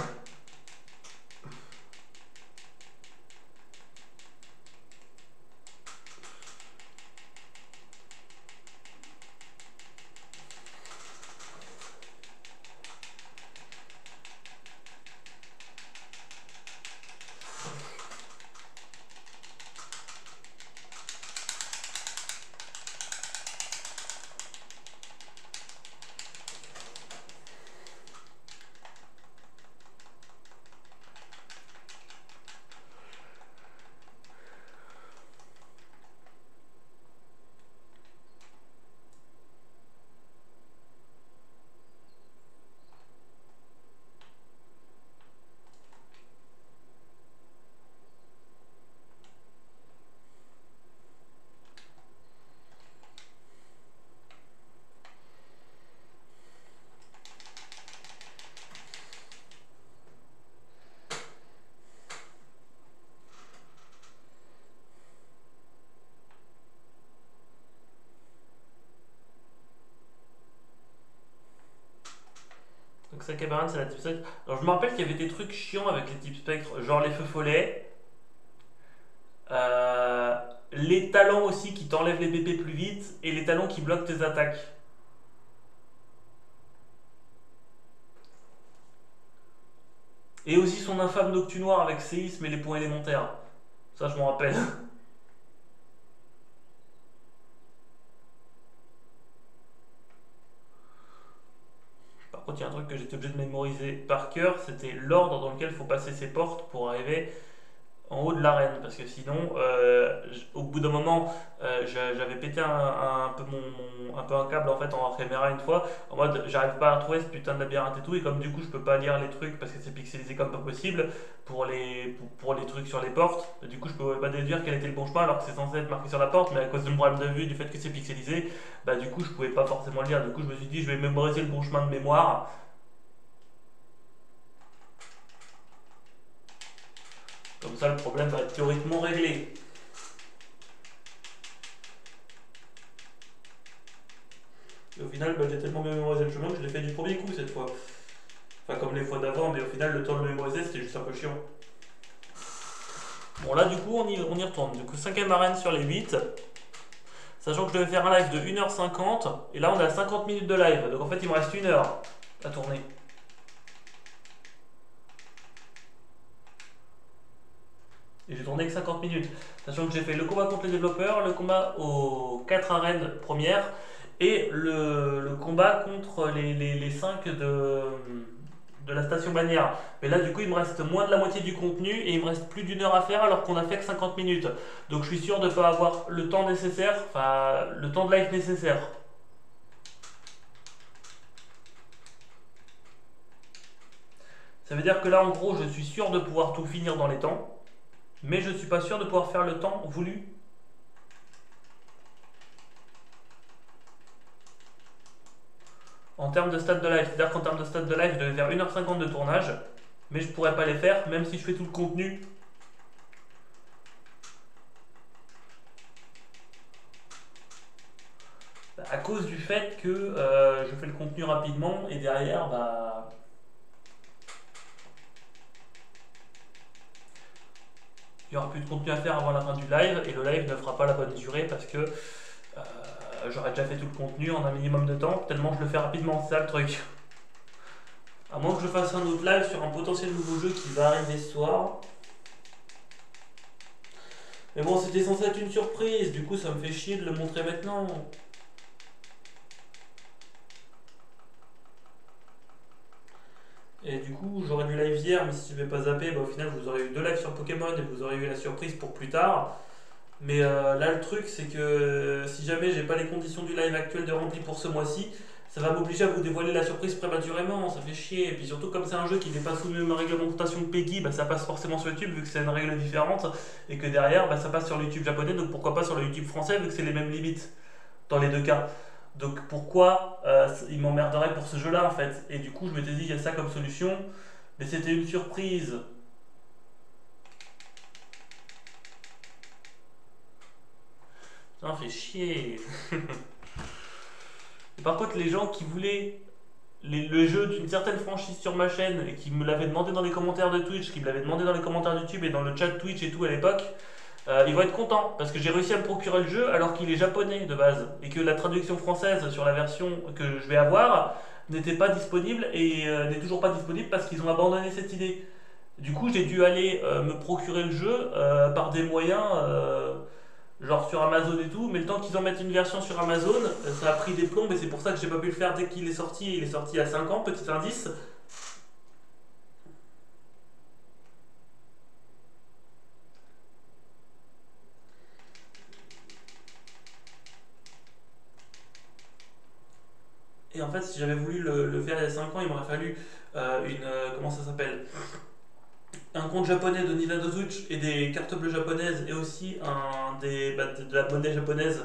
Donc ça camarade, c'est la type spectre. Alors je me rappelle qu'il y avait des trucs chiants avec les types spectres, genre les feux follets. Euh, les talents aussi qui t'enlèvent les BP plus vite et les talents qui bloquent tes attaques. Et aussi son infâme noctu noir avec séisme et les points élémentaires. Ça, je m'en rappelle. Par contre, il y a un truc que j'étais obligé de mémoriser par cœur, c'était l'ordre dans lequel il faut passer ses portes pour arriver en haut de l'arène, parce que sinon, au bout d'un moment, j'avais pété un peu un peu un câble en fait en caméra une fois, en mode j'arrive pas à retrouver ce putain de labyrinthe et tout, et comme du coup je peux pas lire les trucs parce que c'est pixelisé comme pas possible pour les trucs sur les portes, du coup je pouvais pas déduire quel était le bon chemin alors que c'est censé être marqué sur la porte, mais à cause de mon problème de vue, du fait que c'est pixelisé, bah du coup je pouvais pas forcément le lire, du coup je me suis dit je vais mémoriser le bon chemin de mémoire. Comme ça, le problème va être théoriquement réglé. Et au final, bah, j'ai tellement mémorisé le chemin que je l'ai fait du premier coup cette fois. Enfin, comme les fois d'avant, mais au final, le temps de le mémoriser, c'était juste un peu chiant. Bon, là, du coup, on y retourne. Du coup, 5ème arène sur les 8. Sachant que je devais faire un live de 1h50. Et là, on a 50 minutes de live. Donc, en fait, il me reste 1 heure à tourner. Et j'ai tourné que 50 minutes. Sachant que j'ai fait le combat contre les développeurs, le combat aux 4 arènes premières et le combat contre les 5 de la station bannière. Mais là, du coup, il me reste moins de la moitié du contenu et il me reste plus d'1 heure à faire alors qu'on a fait que 50 minutes. Donc je suis sûr de ne pas avoir le temps nécessaire, enfin le temps de live nécessaire. Ça veut dire que là, en gros, je suis sûr de pouvoir tout finir dans les temps. Mais je ne suis pas sûr de pouvoir faire le temps voulu. En termes de stade de live, c'est-à-dire qu'en termes de stade de live, je devais faire 1h50 de tournage, mais je ne pourrais pas les faire, même si je fais tout le contenu. À cause du fait que je fais le contenu rapidement, et derrière, bah, il n'y aura plus de contenu à faire avant la fin du live, et le live ne fera pas la bonne durée parce que j'aurais déjà fait tout le contenu en un minimum de temps, tellement je le fais rapidement, c'est ça le truc. À moins que je fasse un autre live sur un potentiel nouveau jeu qui va arriver ce soir. Mais bon, c'était censé être une surprise, du coup ça me fait chier de le montrer maintenant. Et du coup, j'aurais dû live hier, mais si je n'avais pas zappé, bah, au final vous aurez eu 2 lives sur Pokémon et vous aurez eu la surprise pour plus tard. Mais là, le truc, c'est que si jamais j'ai pas les conditions du live actuel de rempli pour ce mois-ci, ça va m'obliger à vous dévoiler la surprise prématurément, ça fait chier. Et puis surtout, comme c'est un jeu qui n'est pas sous la même réglementation que PEGI, bah, ça passe forcément sur YouTube vu que c'est une règle différente. Et que derrière, bah, ça passe sur le YouTube japonais, donc pourquoi pas sur le YouTube français vu que c'est les mêmes limites dans les deux cas. Donc pourquoi il m'emmerderait pour ce jeu-là en fait. Et du coup, je m'étais dit, il y a ça comme solution, mais c'était une surprise. Ça fait chier. Et par contre, les gens qui voulaient le jeu d'une certaine franchise sur ma chaîne et qui me l'avaient demandé dans les commentaires de Twitch, qui me l'avaient demandé dans les commentaires YouTube et dans le chat Twitch et tout à l'époque, ils vont être contents parce que j'ai réussi à me procurer le jeu alors qu'il est japonais de base et que la traduction française sur la version que je vais avoir n'était pas disponible et n'est toujours pas disponible parce qu'ils ont abandonné cette idée. Du coup, j'ai dû aller me procurer le jeu par des moyens genre sur Amazon et tout, mais le temps qu'ils en mettent une version sur Amazon, ça a pris des plombs et c'est pour ça que j'ai pas pu le faire dès qu'il est sorti. Il est sorti il y a 5 ans, petit indice. Et en fait, si j'avais voulu le faire il y a 5 ans, il m'aurait fallu comment ça s'appelle, un compte japonais de Nintendo Switch et des cartes bleues japonaises et aussi de la monnaie japonaise.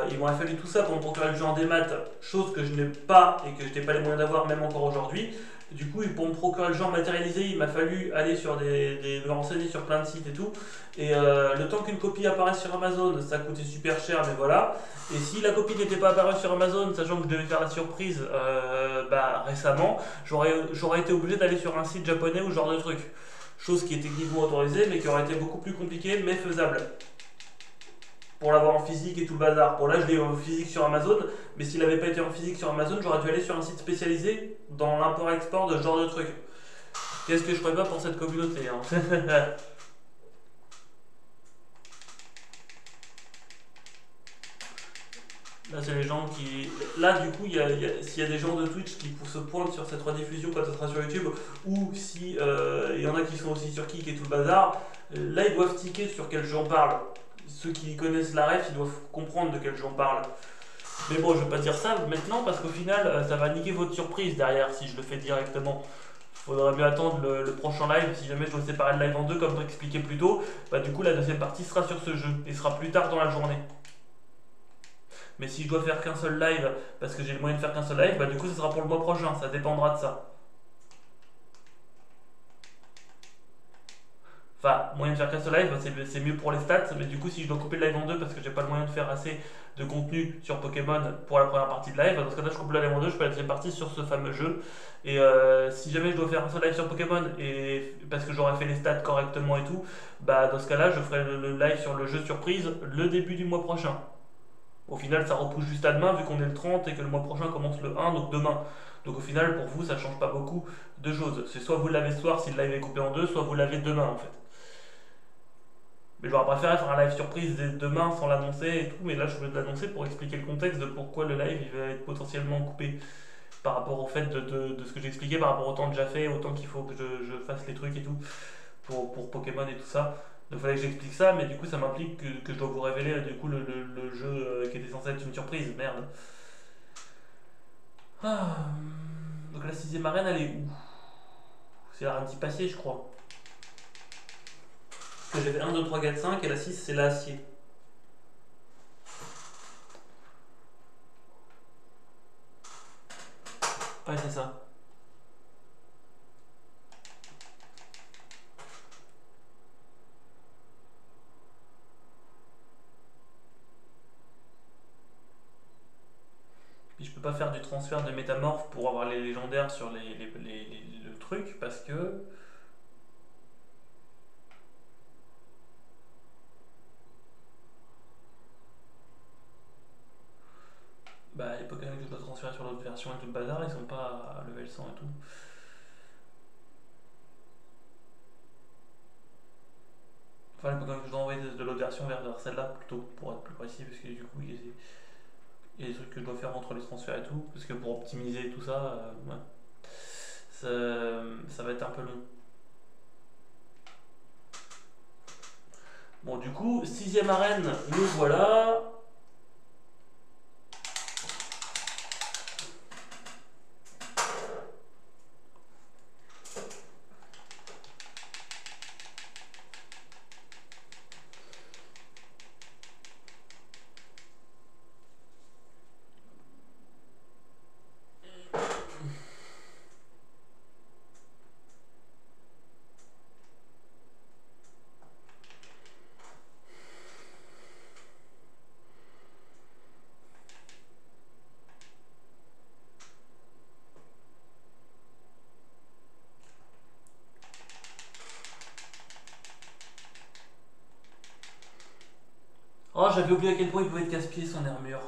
Il m'aurait fallu tout ça pour me procurer le jeu en démat, chose que je n'ai pas et que je n'ai pas les moyens d'avoir même encore aujourd'hui. Du coup, pour me procurer le jeu en matérialisé, il m'a fallu aller sur me renseigner sur plein de sites et tout. Et le temps qu'une copie apparaisse sur Amazon, ça coûtait super cher, mais voilà. Et si la copie n'était pas apparue sur Amazon, sachant que je devais faire la surprise récemment, j'aurais été obligé d'aller sur un site japonais ou ce genre de truc. Chose qui est techniquement autorisée, mais qui aurait été beaucoup plus compliquée, mais faisable. Pour l'avoir en physique et tout le bazar. Pour là, je l'ai en physique sur Amazon, mais s'il n'avait pas été en physique sur Amazon, j'aurais dû aller sur un site spécialisé dans l'import-export de ce genre de truc. Qu'est-ce que je ferais pas pour cette communauté hein. Là, c'est les gens qui. Là, du coup, s'il y a des gens de Twitch qui se pointent sur cette rediffusion quand ça sera sur YouTube, ou si il y en a qui sont aussi sur Kik et tout le bazar, Là, ils doivent ticker sur quel jeu on parle. Ceux qui connaissent la ref, ils doivent comprendre de quel jeu on parle. Mais bon, je vais pas dire ça maintenant parce qu'au final, ça va niquer votre surprise derrière si je le fais directement. Faudrait mieux attendre le prochain live. Si jamais je dois séparer le live en deux, comme expliqué plus tôt, bah du coup, la deuxième partie sera sur ce jeu et sera plus tard dans la journée. Mais si je dois faire qu'un seul live parce que j'ai le moyen de faire qu'un seul live, bah du coup, ce sera pour le mois prochain. Ça dépendra de ça. Enfin, moyen de faire qu'un seul live, c'est mieux pour les stats, mais du coup, si je dois couper le live en deux parce que j'ai pas le moyen de faire assez de contenu sur Pokémon pour la première partie de live, dans ce cas-là, je coupe le live en deux, je fais la deuxième partie sur ce fameux jeu. Et si jamais je dois faire un seul live sur Pokémon et parce que j'aurais fait les stats correctement et tout, bah dans ce cas-là, je ferai le live sur le jeu surprise le début du mois prochain. Au final, ça repousse juste à demain vu qu'on est le 30 et que le mois prochain commence le 1, donc demain. Donc au final, pour vous, ça change pas beaucoup de choses. C'est soit vous l'avez ce soir si le live est coupé en deux, soit vous l'avez demain en fait. Mais j'aurais préféré faire un live surprise dès demain sans l'annoncer et tout, mais là je veux l'annoncer pour expliquer le contexte de pourquoi le live il va être potentiellement coupé par rapport au fait de ce que j'ai expliqué, par rapport au temps déjà fait, au temps qu'il faut que je fasse les trucs et tout pour Pokémon et tout ça. Donc il fallait que j'explique ça, mais du coup ça m'implique que je dois vous révéler du coup le jeu qui était censé être une surprise. Merde. Ah, donc la sixième arène elle est où? C'est la reine passé je crois. Parce que j'ai fait 1, 2, 3, 4, 5 et la 6 c'est l'acier. Ouais, c'est ça. Puis je peux pas faire du transfert de métamorphe pour avoir les légendaires sur le truc parce que. Bah, les Pokémon que je dois transférer sur l'autre version et tout le bazar, ils sont pas à level 100 et tout. Enfin, les Pokémon que je dois envoyer de l'autre version vers celle-là plutôt, pour être plus précis, parce que du coup, il y a des trucs que je dois faire entre les transferts et tout, parce que pour optimiser tout ça, ouais, ça va être un peu long. Bon, du coup, sixième arène, nous voilà. Oh, j'avais oublié à quel point il pouvait être casse-pied son armure.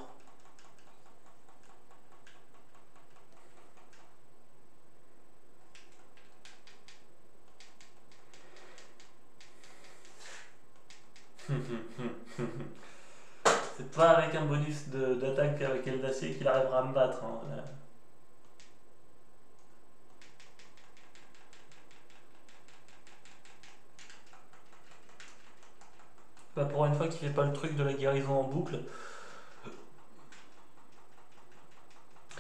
C'est pas avec un bonus d'attaque avec elle d'acier qu'il arrivera à me battre. Hein. Bah pour une fois qu'il fait pas le truc de la guérison en boucle.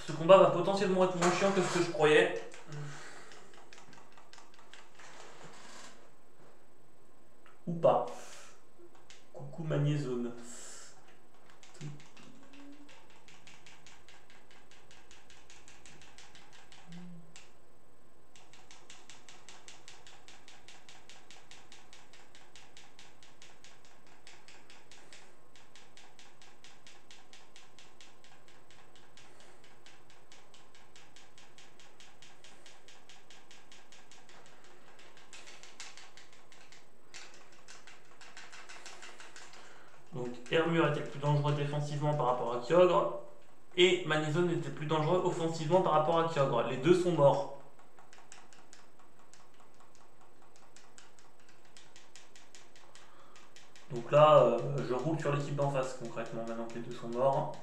Ce combat va potentiellement être moins chiant que ce que je croyais. Ou pas. Coucou Magnézone. Donc Hermure était plus dangereux défensivement par rapport à Kyogre. Et Magnézone était plus dangereux offensivement par rapport à Kyogre. Les deux sont morts. Donc là, je roule sur l'équipe d'en face concrètement maintenant que les deux sont morts.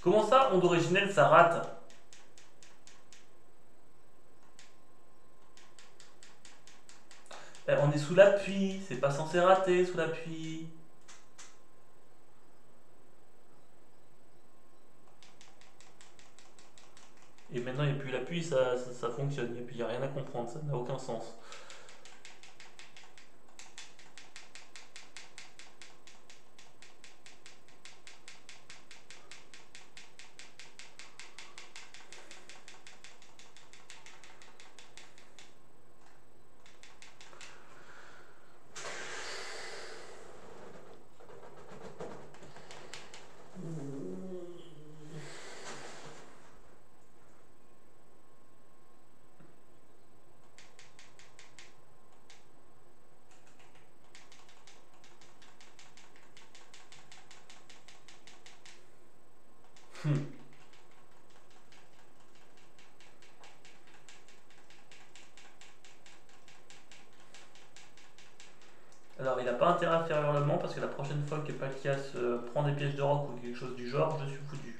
Comment ça, onde originelle, ça rate? On est sous la pluie, c'est pas censé rater sous la pluie. Et maintenant, il n'y a plus la pluie, ça fonctionne. Et puis, il n'y a rien à comprendre, ça n'a aucun sens. Hmm. Alors, il n'a pas intérêt à faire hurlement parce que la prochaine fois que Palkias prend des pièges de rock ou quelque chose du genre, je suis foutu.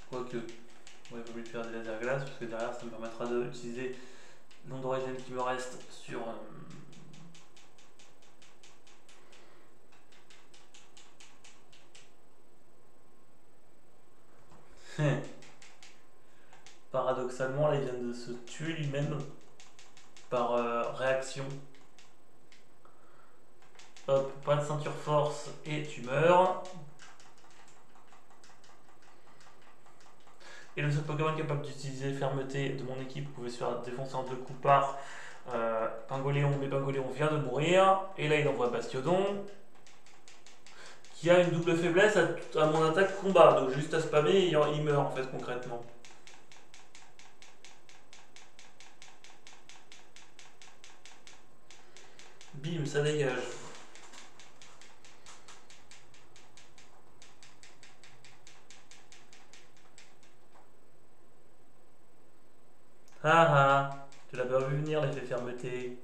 Quoique, ouais, il vaut mieux faire des lasers glaces parce que derrière, ça me permettra d'utiliser l'onde d'origine qui me reste sur. Paradoxalement, là, il vient de se tuer lui-même par réaction. Hop, pas de ceinture force et tu meurs. Et le seul Pokémon capable d'utiliser fermeté de mon équipe pouvait se faire défoncer en deux coups par Pingoléon, mais Pingoléon vient de mourir. Et là, il envoie Bastiodon, qui a une double faiblesse à mon attaque combat. Donc juste à spammer, il meurt en fait concrètement. Bim, ça dégage. Ah ah, tu l'as pas vu venir l'effet fermeté.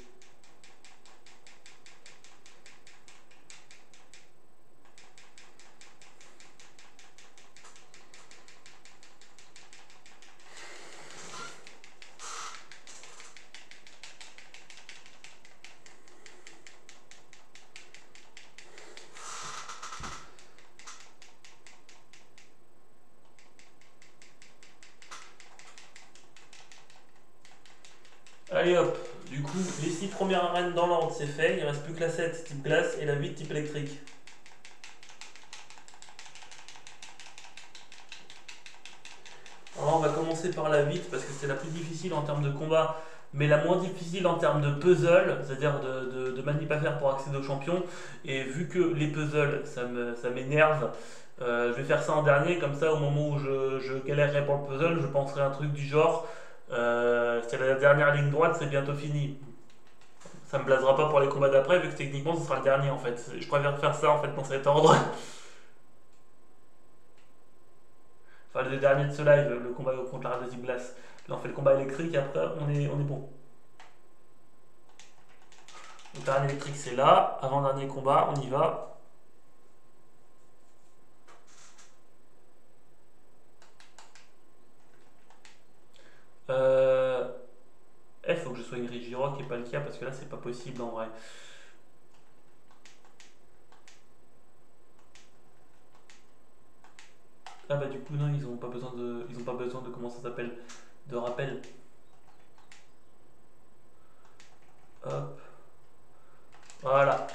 Allez hop, du coup, les 6 premières arènes dans l'ordre, c'est fait. Il reste plus que la 7 type glace et la 8 type électrique. Alors là, on va commencer par la 8 parce que c'est la plus difficile en termes de combat, mais la moins difficile en termes de puzzle, c'est-à-dire de manip à faire pour accéder aux champions. Et vu que les puzzles, ça m'énerve, je vais faire ça en dernier, comme ça au moment où je galérerai pour le puzzle, je penserai à un truc du genre, c'est la dernière ligne droite, c'est bientôt fini. Ça me blasera pas pour les combats d'après, vu que techniquement ce sera le dernier en fait. Je préfère faire ça en fait dans cet ordre. Enfin, le dernier de ce live, le combat contre la Radioactive Glace. Là, on fait le combat électrique et après, on est bon. Donc, l'arène électrique, c'est là. Avant-dernier combat, on y va. Euh... Faut que je sois une Regirock et pas le cas parce que là, c'est pas possible en vrai. Ah bah du coup non, ils ont pas besoin de comment ça s'appelle, de rappel. Hop, voilà.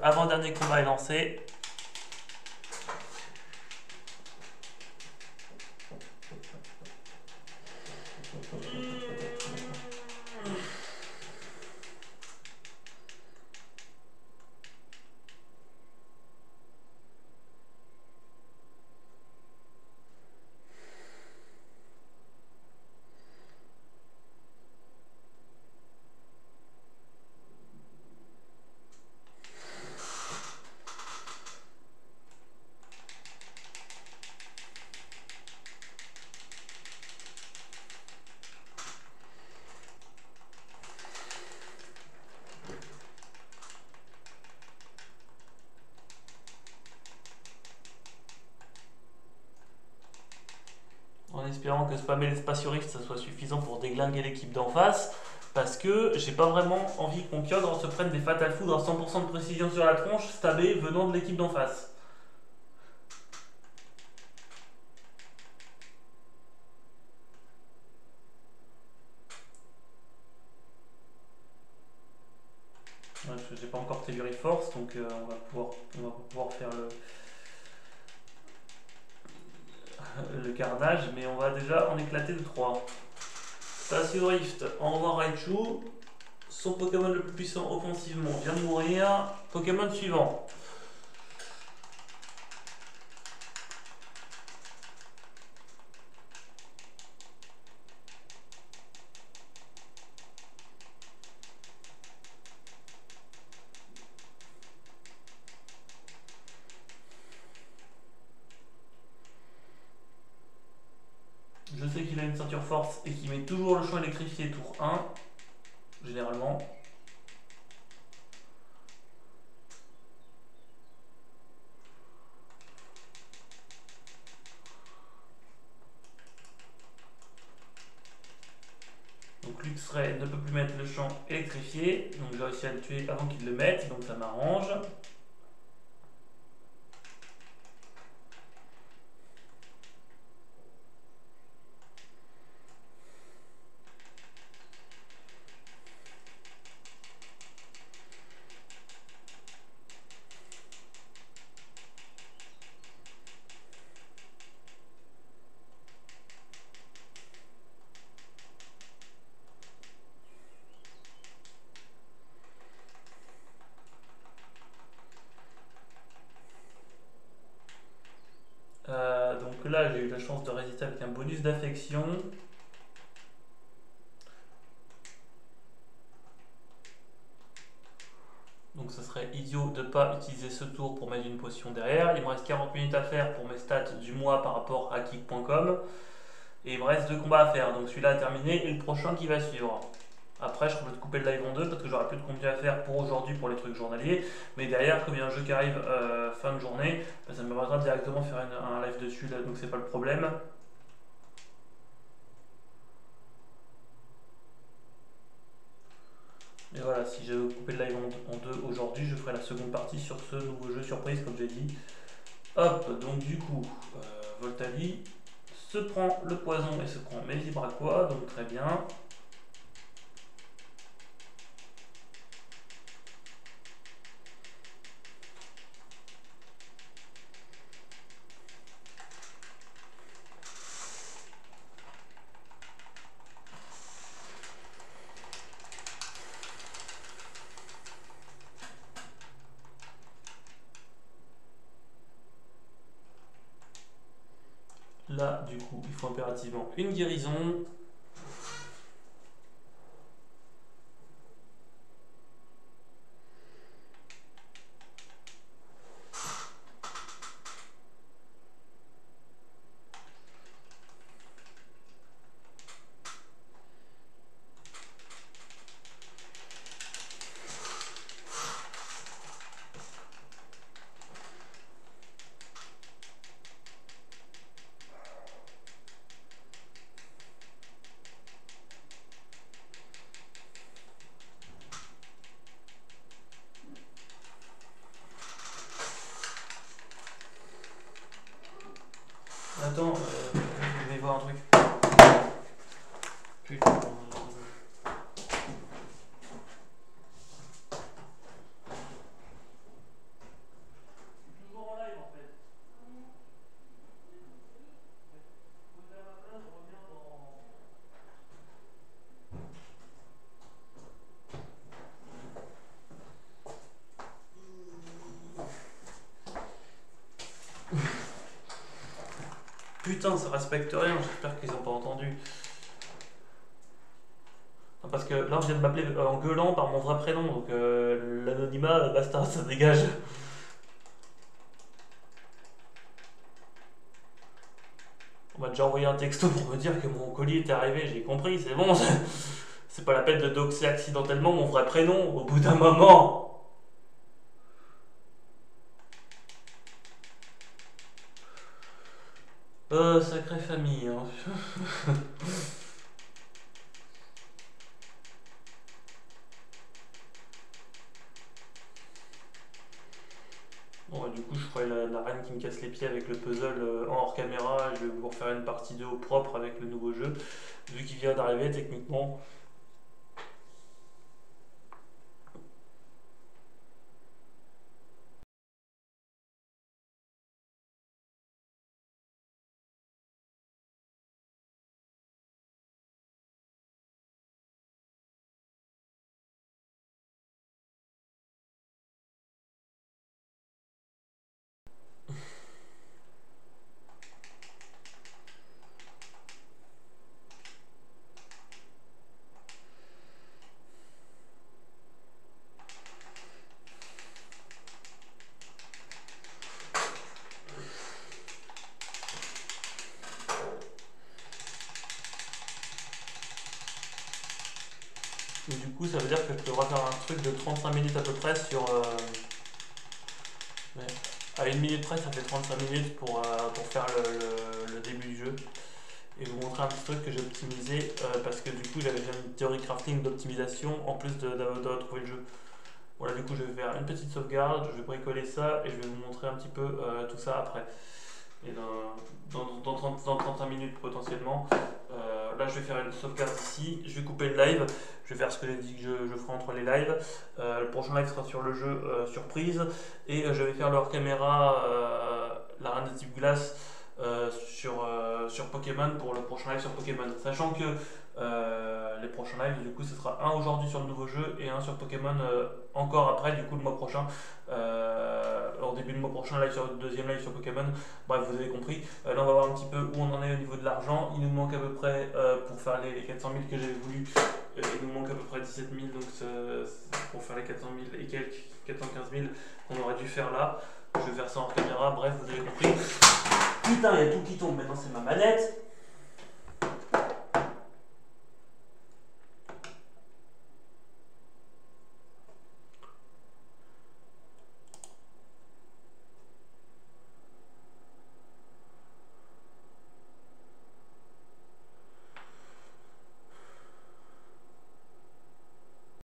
avant-dernier combat est lancé. En espérant que spammer l'espace rift ça soit suffisant pour déglinguer l'équipe d'en face. Parce que j'ai pas vraiment envie qu'on Kyogre se prenne des Fatal Foudre à 100% de précision sur la tronche, stabé venant de l'équipe d'en face. Ouais, j'ai pas encore Telluri Force, donc on va pouvoir faire le carnage, mais on va déjà en éclater de 3. Station Rift envoie Raichu. Son Pokémon le plus puissant offensivement vient de mourir. Pokémon suivant. Je sais qu'il a une ceinture force et qu'il met toujours le champ électrifié tour 1, généralement. Donc Luxray ne peut plus mettre le champ électrifié, donc j'ai réussi à le tuer avant qu'il le mette, donc ça m'arrange. Donc là j'ai eu la chance de résister avec un bonus d'affection. Donc ça serait idiot de ne pas utiliser ce tour pour mettre une potion derrière. Il me reste 40 minutes à faire pour mes stats du mois par rapport à kick.com. Et il me reste 2 combats à faire. Donc celui-là a terminé et le prochain qui va suivre. Après je peux te couper le live en 2 parce que j'aurai plus de contenu à faire pour aujourd'hui pour les trucs journaliers. Mais derrière, comme il y a un jeu qui arrive fin de journée, bah, ça me permettra directement de faire un live dessus là, donc c'est pas le problème. Et voilà, si je coupé le live en 2 aujourd'hui, je ferai la seconde partie sur ce nouveau jeu surprise comme j'ai dit. Hop, donc du coup, Voltali se prend le poison et se prend mes Vibraquois, donc très bien. Là, du coup, il faut impérativement une guérison. Attends, je vais voir un truc. Putain. Putain, ça respecte rien, j'espère qu'ils ont pas entendu. Non, parce que là, on vient de m'appeler en gueulant par mon vrai prénom, donc l'anonymat, basta, ça dégage. On m'a déjà envoyé un texto pour me dire que mon colis était arrivé, j'ai compris, c'est bon. C'est pas la peine de doxer accidentellement mon vrai prénom au bout d'un moment. Sacrée famille, hein. Bon, du coup, je ferai la reine qui me casse les pieds avec le puzzle en hors caméra. Je vais vous refaire une partie 2 au propre avec le nouveau jeu. Vu qu'il vient d'arriver, techniquement. Et du coup, ça veut dire que je peux refaire un truc de 35 minutes à peu près sur. Ouais. À une minute près, ça fait 35 minutes pour faire le début du jeu. Et vous montrer un petit truc que j'ai optimisé parce que du coup, j'avais fait une théorie crafting d'optimisation en plus de trouver le jeu. Voilà, du coup, je vais faire une petite sauvegarde, je vais bricoler ça et je vais vous montrer un petit peu tout ça après. Et dans 35 minutes potentiellement. Là, je vais faire une sauvegarde ici, je vais couper le live, je vais faire ce que j'ai dit que je ferai entre les lives. Le prochain live sera sur le jeu surprise et je vais faire leur caméra, la reine de type glace sur Pokémon pour le prochain live sur Pokémon. Sachant que les prochains lives, du coup, ce sera un aujourd'hui sur le nouveau jeu et un sur Pokémon encore après, du coup, le mois prochain. En début de mois prochain, live sur le deuxième live sur Pokémon. Bref, vous avez compris. Là, on va voir un petit peu où on en est au niveau de l'argent. Il nous manque à peu près, pour faire les 400 000 que j'avais voulu, il nous manque à peu près 17 000. Donc, pour faire les 400 000 et quelques, 415 000 qu'on aurait dû faire là. Je vais faire ça en caméra. Bref, vous avez compris. Putain, il y a tout qui tombe. Maintenant, c'est ma manette.